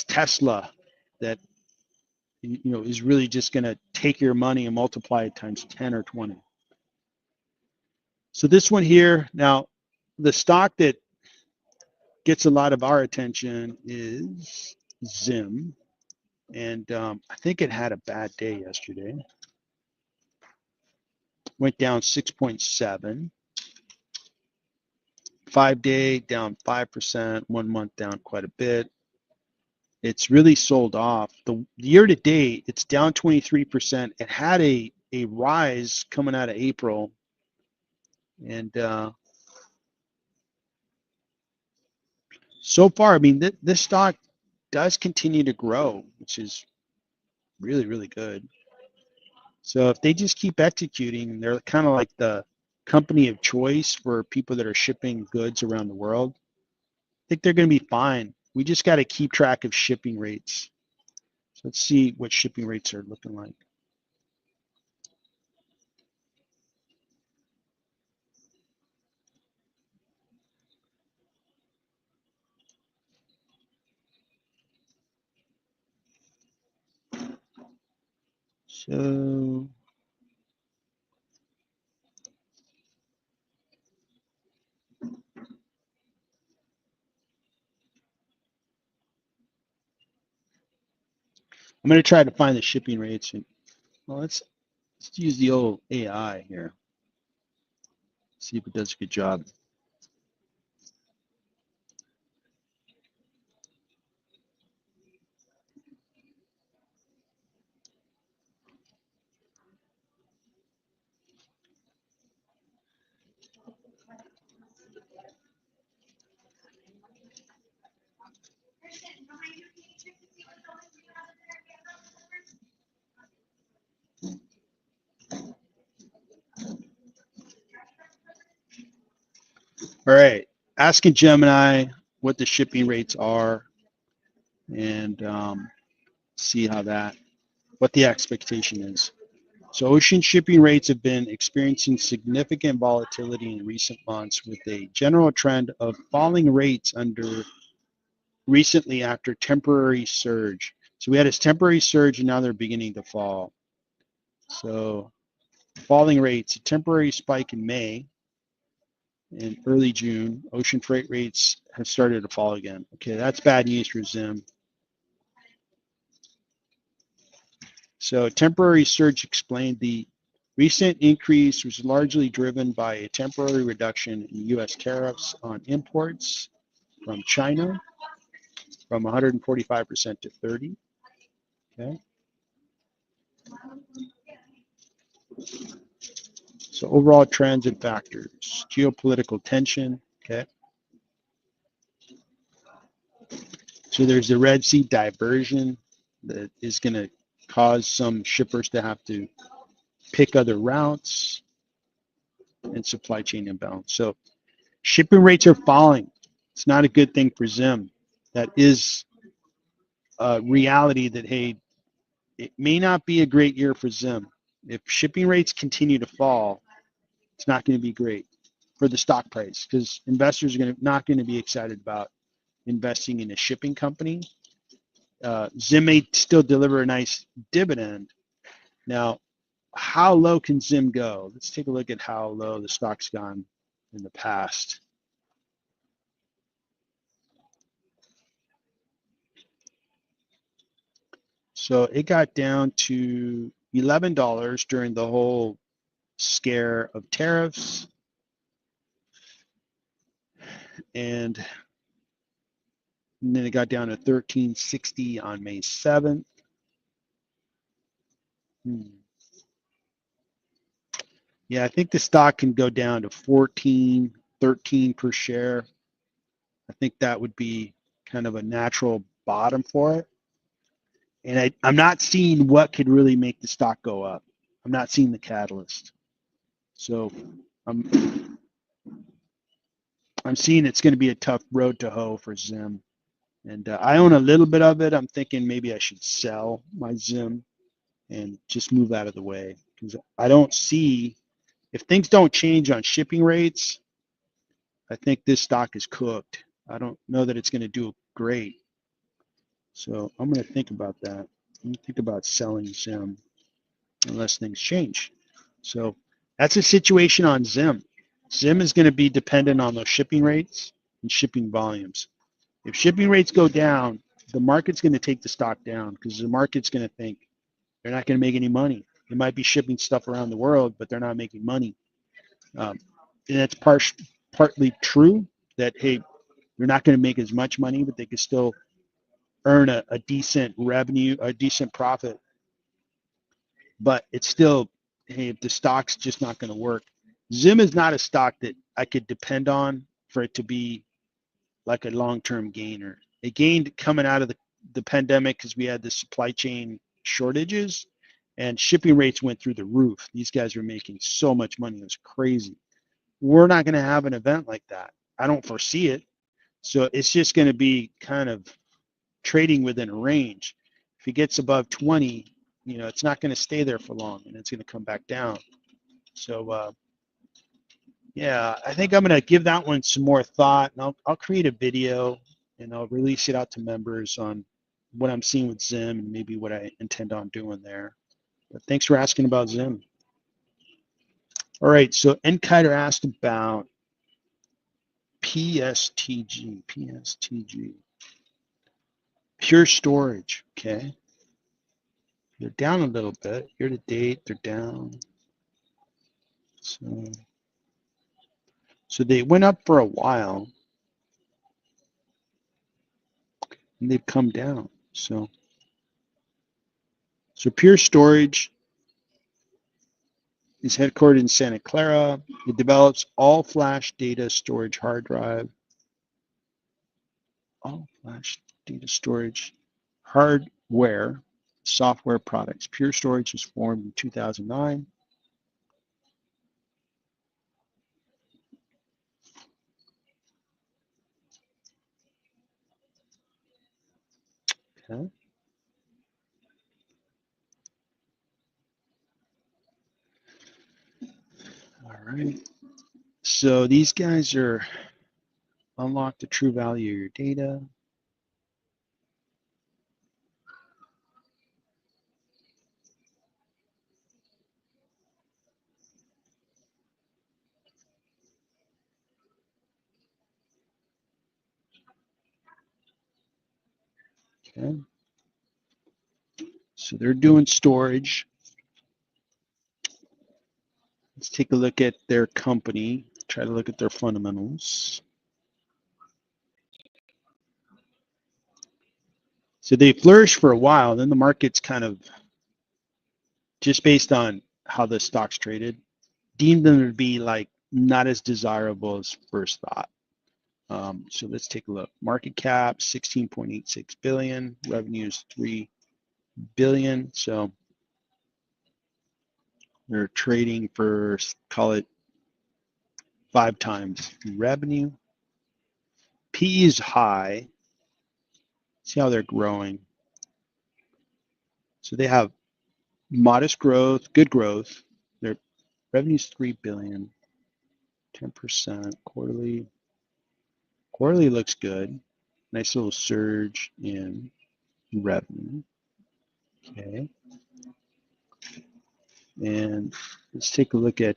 Tesla that is really just going to take your money and multiply it times 10 or 20. So this one here, now the stock that gets a lot of our attention is Zim, and I think it had a bad day yesterday. Went down 6.7. 5-day down 5%, 1 month down quite a bit. It's really sold off. The year to date, it's down 23%. It had a rise coming out of April, and so far, I mean, this stock does continue to grow, which is really, really good. So if they just keep executing, they're kind of like the company of choice for people that are shipping goods around the world. I think they're going to be fine. We just got to keep track of shipping rates. So let's see what shipping rates are looking like. So I'm going to try to find the shipping rates. And, well, let's use the old AI here. See if it does a good job. All right, asking Gemini what the shipping rates are, and see what the expectation is. So ocean shipping rates have been experiencing significant volatility in recent months, with a general trend of falling rates recently after temporary surge. So we had this temporary surge, and now they're beginning to fall. So falling rates, a temporary spike in May. In early June, ocean freight rates have started to fall again. Okay, that's bad news for Zim. So temporary surge explained the recent increase was largely driven by a temporary reduction in U.S. tariffs on imports from China from 145% to 30. Okay. So overall trends and factors, geopolitical tension. Okay. So there's the Red Sea diversion that is going to cause some shippers to have to pick other routes and supply chain imbalance. So shipping rates are falling. It's not a good thing for Zim. That is a reality that, hey, it may not be a great year for Zim. If shipping rates continue to fall, it's not going to be great for the stock price because investors are not going to be excited about investing in a shipping company. Zim may still deliver a nice dividend. Now, how low can Zim go? Let's take a look at how low the stock's gone in the past. So it got down to $11 during the whole scare of tariffs. And then it got down to $13.60 on May 7th. Yeah, I think the stock can go down to 14, 13 per share. I think that would be kind of a natural bottom for it. And I'm not seeing what could really make the stock go up. I'm not seeing the catalyst. So I'm seeing it's going to be a tough road to hoe for Zim. And I own a little bit of it. I'm thinking maybe I should sell my Zim and just move out of the way because I don't see, if things don't change on shipping rates, I think this stock is cooked. I don't know that it's going to do great. So I'm going to think about that. I'm going to think about selling Zim unless things change. So that's a situation on Zim. Zim is going to be dependent on those shipping rates and shipping volumes. If shipping rates go down, the market's going to take the stock down because the market's going to think they're not going to make any money. They might be shipping stuff around the world, but they're not making money. And that's partly true that, hey, they're not going to make as much money, but they can still earn a decent revenue, a decent profit. But it's still, hey, if the stock's just not going to work. Zim is not a stock that I could depend on for it to be like a long-term gainer. It gained coming out of the pandemic because we had the supply chain shortages and shipping rates went through the roof. These guys were making so much money. It was crazy. We're not going to have an event like that. I don't foresee it. So it's just going to be kind of trading within a range. If it gets above 20, it's not going to stay there for long and it's going to come back down. So, yeah, I think I'm going to give that one some more thought and I'll create a video and I'll release it out to members on what I'm seeing with Zim and maybe what I intend on doing there. But thanks for asking about Zim. All right, so Nkiter asked about PSTG. Pure Storage, okay. They're down a little bit. Year to date, they're down. So they went up for a while and they've come down. So Pure Storage is headquartered in Santa Clara. It develops all flash data storage hard drive, all flash data storage hardware, software products. Pure Storage was formed in 2009. Okay. All right. So these guys are unlock the true value of your data. Okay. So they're doing storage. Let's take a look at their company, try to look at their fundamentals. So they flourished for a while, then the market's kind of, just based on how the stock's traded, deemed them to be like not as desirable as first thought. So let's take a look. Market cap 16.86 billion, revenues 3 billion. So they're trading for, call it 5 times revenue. PE is high. See how they're growing. So they have modest growth, good growth. Their revenue's 3 billion, 10% quarterly. Quarterly looks good. Nice little surge in revenue. Okay. And let's take a look at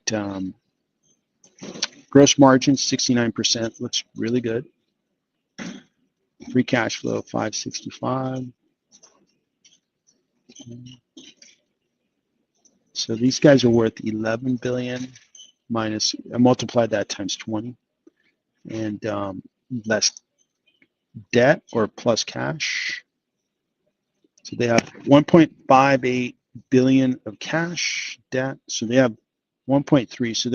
gross margin, 69%. Looks really good. Free cash flow, 565. So these guys are worth 11 billion minus, I multiplied that times 20. And less debt or plus cash. So they have 1.58 billion of cash, debt. So they have 1.3. So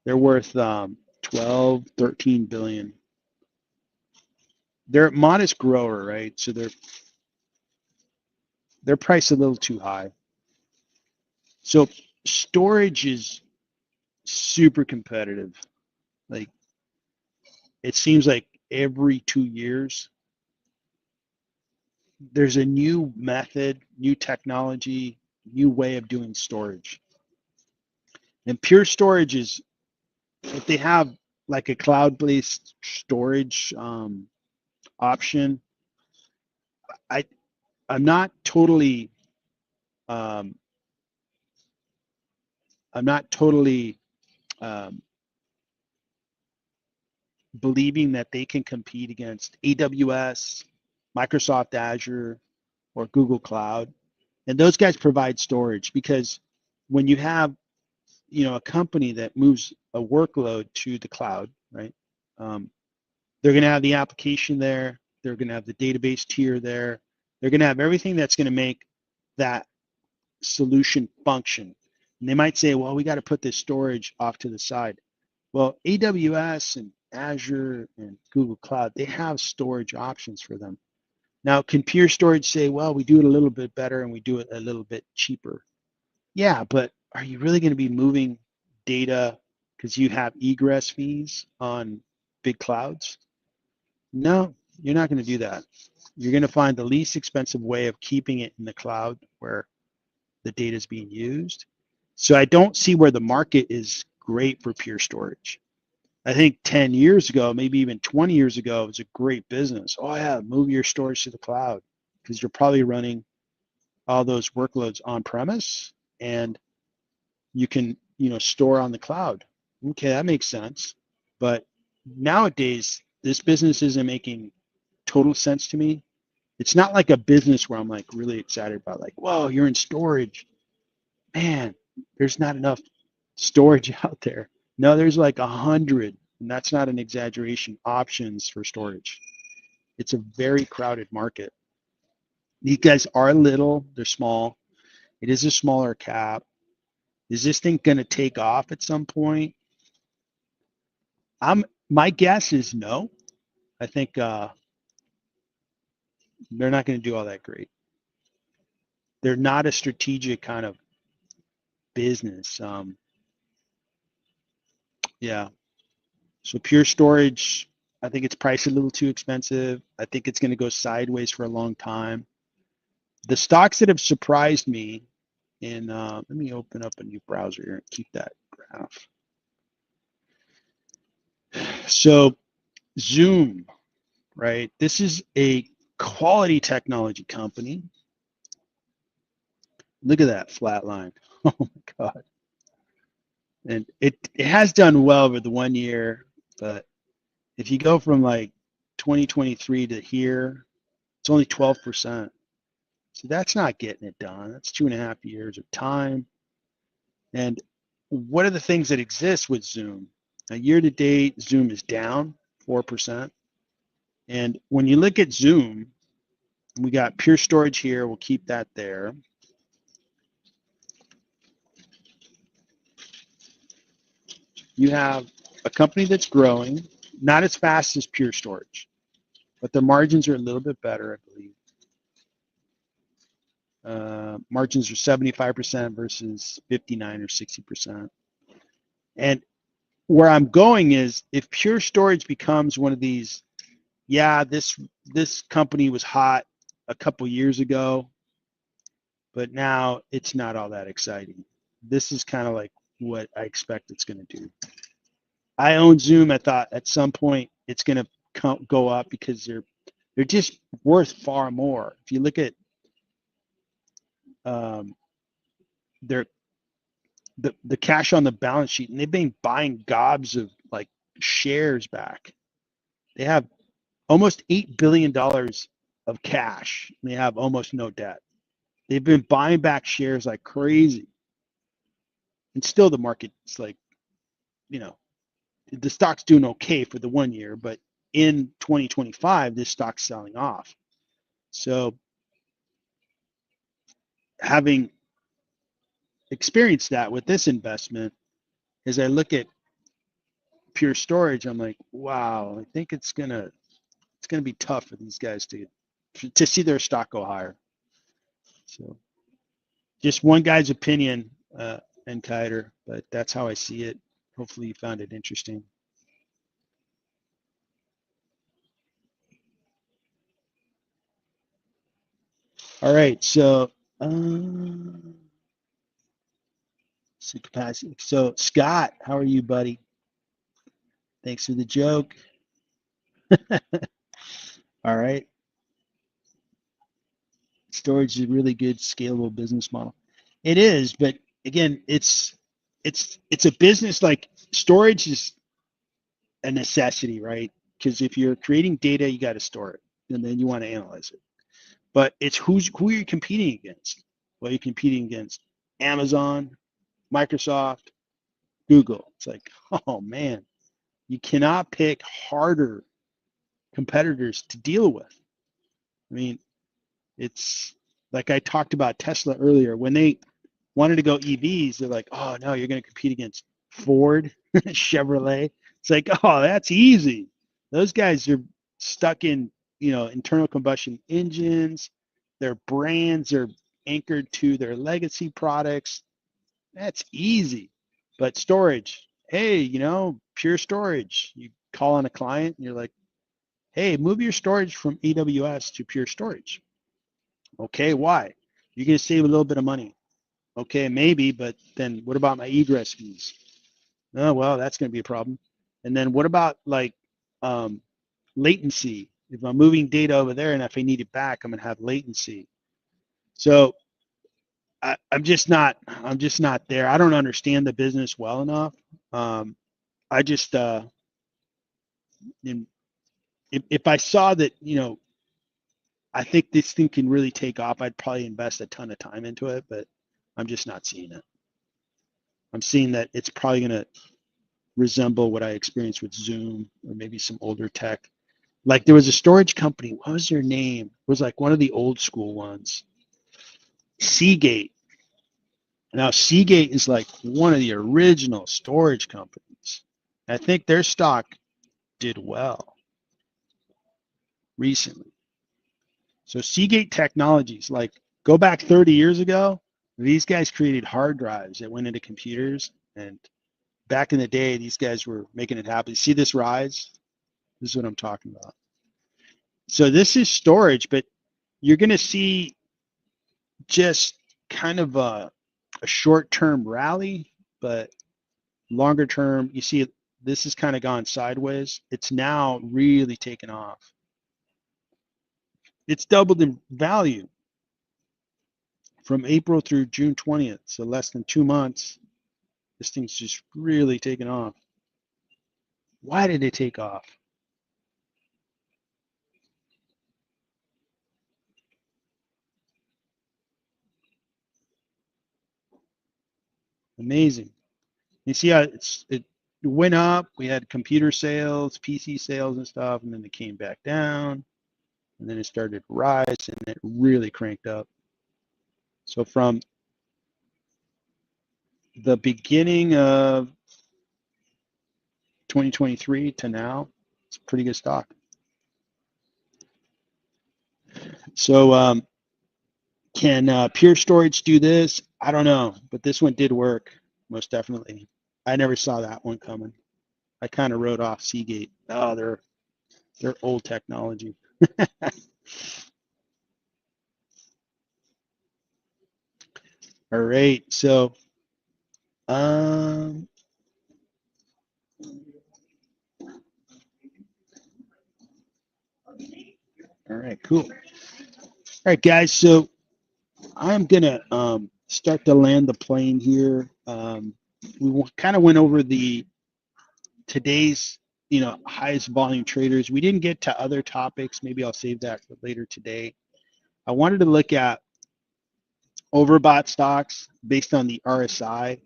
they're worth 12, 13 billion. They're a modest grower, right? So they're priced a little too high. So storage is super competitive. Like it seems like every 2 years there's a new method, new technology, new way of doing storage. And Pure Storage is, if they have like a cloud-based storage option, I'm not totally um, believing that they can compete against AWS, Microsoft Azure, or Google Cloud. And those guys provide storage, because when you have, a company that moves a workload to the cloud, right? They're going to have the application there. They're going to have the database tier there. They're going to have everything that's going to make that solution function. And they might say, well, we got to put this storage off to the side. Well, AWS and Azure and Google Cloud, they have storage options for them. Now, can Pure Storage say, well, we do it a little bit better and we do it a little bit cheaper? Yeah, but are you really going to be moving data because you have egress fees on big clouds? No, you're not going to do that. You're going to find the least expensive way of keeping it in the cloud where the data is being used. So I don't see where the market is great for Pure Storage. I think 10 years ago, maybe even 20 years ago, it was a great business. Oh yeah, move your storage to the cloud, because you're probably running all those workloads on premise and you can, store on the cloud. Okay, that makes sense. But nowadays, this business isn't making total sense to me. It's not like a business where I'm like really excited about, like, whoa, you're in storage. Man, there's not enough storage out there. No, there's like 100, and that's not an exaggeration, options for storage. It's a very crowded market. These guys are little, they're small. It is a smaller cap. Is this thing going to take off at some point? My guess is no. I think they're not going to do all that great. They're not a strategic kind of business. Yeah. So Pure Storage, I think it's priced a little too expensive. I think it's going to go sideways for a long time. The stocks that have surprised me, and let me open up a new browser here and keep that graph. So Zoom, right? This is a quality technology company. Look at that flat line. Oh my God. And it has done well over the 1 year, but if you go from like 2023 to here, it's only 12%. So that's not getting it done. That's 2.5 years of time. And what are the things that exist with Zoom? Now, year to date, Zoom is down 4%. And when you look at Zoom, we got Pure Storage here. We'll keep that there. You have a company that's growing, not as fast as Pure Storage, but their margins are a little bit better, I believe. Margins are 75% versus 59 or 60%. And where I'm going is if Pure Storage becomes one of these, yeah, this company was hot a couple years ago, but now it's not all that exciting. This is kind of like what I expect it's going to do. I own Zoom. I thought at some point it's going to go up because they're just worth far more. If you look at their the cash on the balance sheet, and they've been buying gobs of like shares back. They have almost $8 billion of cash. And they have almost no debt. They've been buying back shares like crazy. And still the market's like, the stock's doing okay for the 1 year, but in 2025, this stock's selling off. So having experienced that with this investment, as I look at Pure Storage, I'm like, wow, I think it's gonna be tough for these guys to see their stock go higher. So just one guy's opinion, and Kiter, but that's how I see it. Hopefully you found it interesting. All right, so capacity. So Scott, how are you, buddy? Thanks for the joke. All right. Storage is a really good scalable business model. It is, but again, it's a business. Like storage is a necessity, right? Because if you're creating data, you got to store it, and then you want to analyze it. But it's who are you competing against? Well, you're competing against Amazon, Microsoft, Google. It's like, oh man, you cannot pick harder competitors to deal with. I mean, it's like I talked about Tesla earlier. When they wanted to go EVs, they're like, oh no, you're going to compete against Ford, Chevrolet. It's like, oh, that's easy. Those guys are stuck in, internal combustion engines. Their brands are anchored to their legacy products. That's easy. But storage, hey, Pure Storage. You call on a client and you're like, hey, move your storage from AWS to Pure Storage. Okay, why? You're going to save a little bit of money. Okay, maybe, but then what about my egress fees? Oh, well, that's going to be a problem. And then what about like latency? If I'm moving data over there and if I need it back, I'm going to have latency. So I'm just not there. I don't understand the business well enough. I just if I saw that, I think this thing can really take off, I'd probably invest a ton of time into it, but I'm just not seeing it. I'm seeing that it's probably going to resemble what I experienced with Zoom or maybe some older tech. Like there was a storage company. What was their name? It was like one of the old school ones. Seagate. Now Seagate is like one of the original storage companies. I think their stock did well recently. So Seagate Technologies, like go back 30 years ago, these guys created hard drives that went into computers. And back in the day, these guys were making it happen. See this rise? This is what I'm talking about. So this is storage, but you're going to see just kind of a short-term rally, but longer term, you see this has kind of gone sideways. It's now really taken off. It's doubled in value from April through June 20th, so less than 2 months. This thing's just really taken off. Why did it take off? Amazing. You see how it went up. We had computer sales, PC sales and stuff, and then it came back down, and then it started to rise, and it really cranked up. So from the beginning of 2023 to now, it's a pretty good stock. So can Pure Storage do this? I don't know, but this one did work, most definitely. I never saw that one coming. I kind of wrote off Seagate. Oh, they're old technology. All right, so all right, cool. All right, guys, so I'm gonna start to land the plane here. We kind of went over today's highest volume traders. We didn't get to other topics. Maybe I'll save that for later today. I wanted to look at overbought stocks based on the RSI.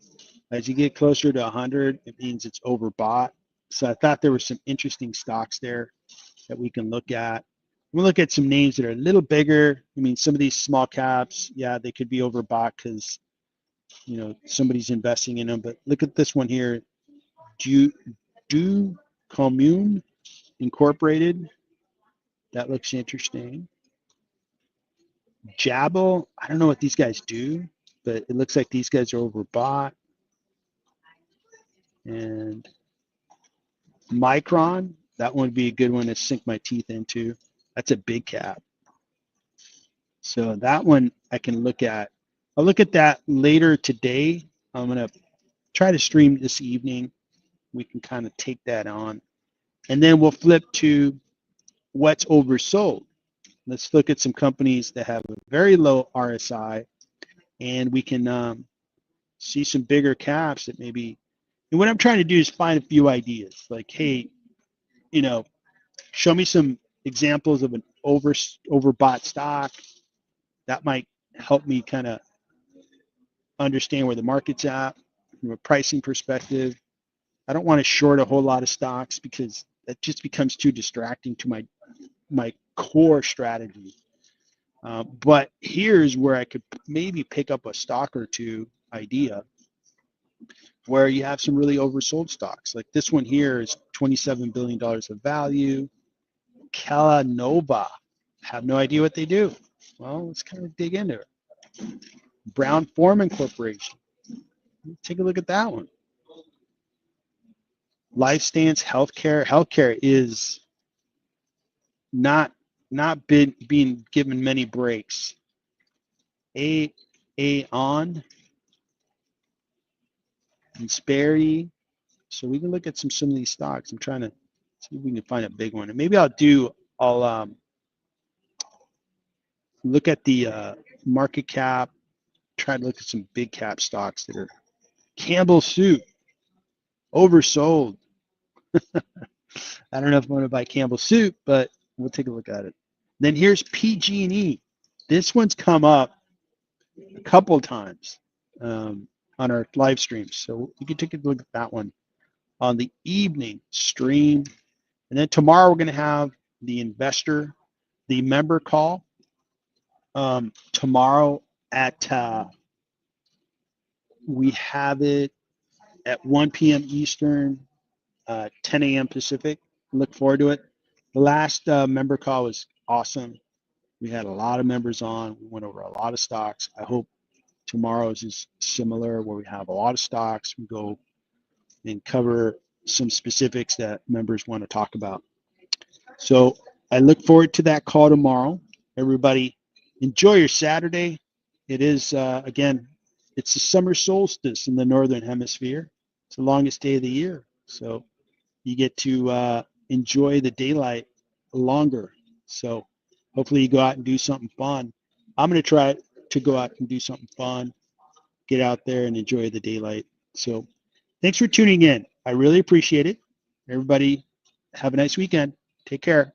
As you get closer to 100, it means it's overbought. So I thought there were some interesting stocks there that we can look at. We'll look at some names that are a little bigger. I mean, some of these small caps, yeah, they could be overbought because somebody's investing in them. But look at this one here, Do Commune Incorporated. That looks interesting. Jabal, I don't know what these guys do, but it looks like these guys are overbought. And Micron, that one would be a good one to sink my teeth into. That's a big cap. So that one I can look at. I'll look at that later today. I'm going to try to stream this evening. We can kind of take that on. And then we'll flip to what's oversold. Let's look at some companies that have a very low RSI, and we can see some bigger caps that maybe. And what I'm trying to do is find a few ideas. Like, hey, show me some examples of an overbought stock. That might help me kind of understand where the market's at from a pricing perspective. I don't want to short a whole lot of stocks because that just becomes too distracting to my core strategy. But here's where I could maybe pick up a stock or two idea where you have some really oversold stocks. Like this one here is $27 billion of value. Kellanova, have no idea what they do. Well, let's kind of dig into it. Brown-Forman Corporation. Take a look at that one. LifeStance Healthcare. Healthcare is not being given many breaks. Aon, Insperity. So we can look at some of these stocks. I'm trying to see if we can find a big one. And maybe I'll look at the market cap, try to look at some big cap stocks that are Campbell Soup, oversold. I don't know if I want to buy Campbell Soup, but we'll take a look at it. Then here's PG&E. This one's come up a couple times on our live streams, so you can take a look at that one on the evening stream. And then tomorrow we're going to have the member call. Tomorrow at we have it at 1 p.m. Eastern, 10 a.m. Pacific. Look forward to it. The last member call was awesome. We had a lot of members on. We went over a lot of stocks. I hope tomorrow's is similar, where we have a lot of stocks. We go and cover some specifics that members want to talk about. So I look forward to that call tomorrow. Everybody, enjoy your Saturday. It is, again, it's the summer solstice in the Northern Hemisphere. It's the longest day of the year. So you get to enjoy the daylight longer. So hopefully you go out and do something fun. I'm going to try to go out and do something fun, get out there and enjoy the daylight. So thanks for tuning in. I really appreciate it. Everybody have a nice weekend. Take care.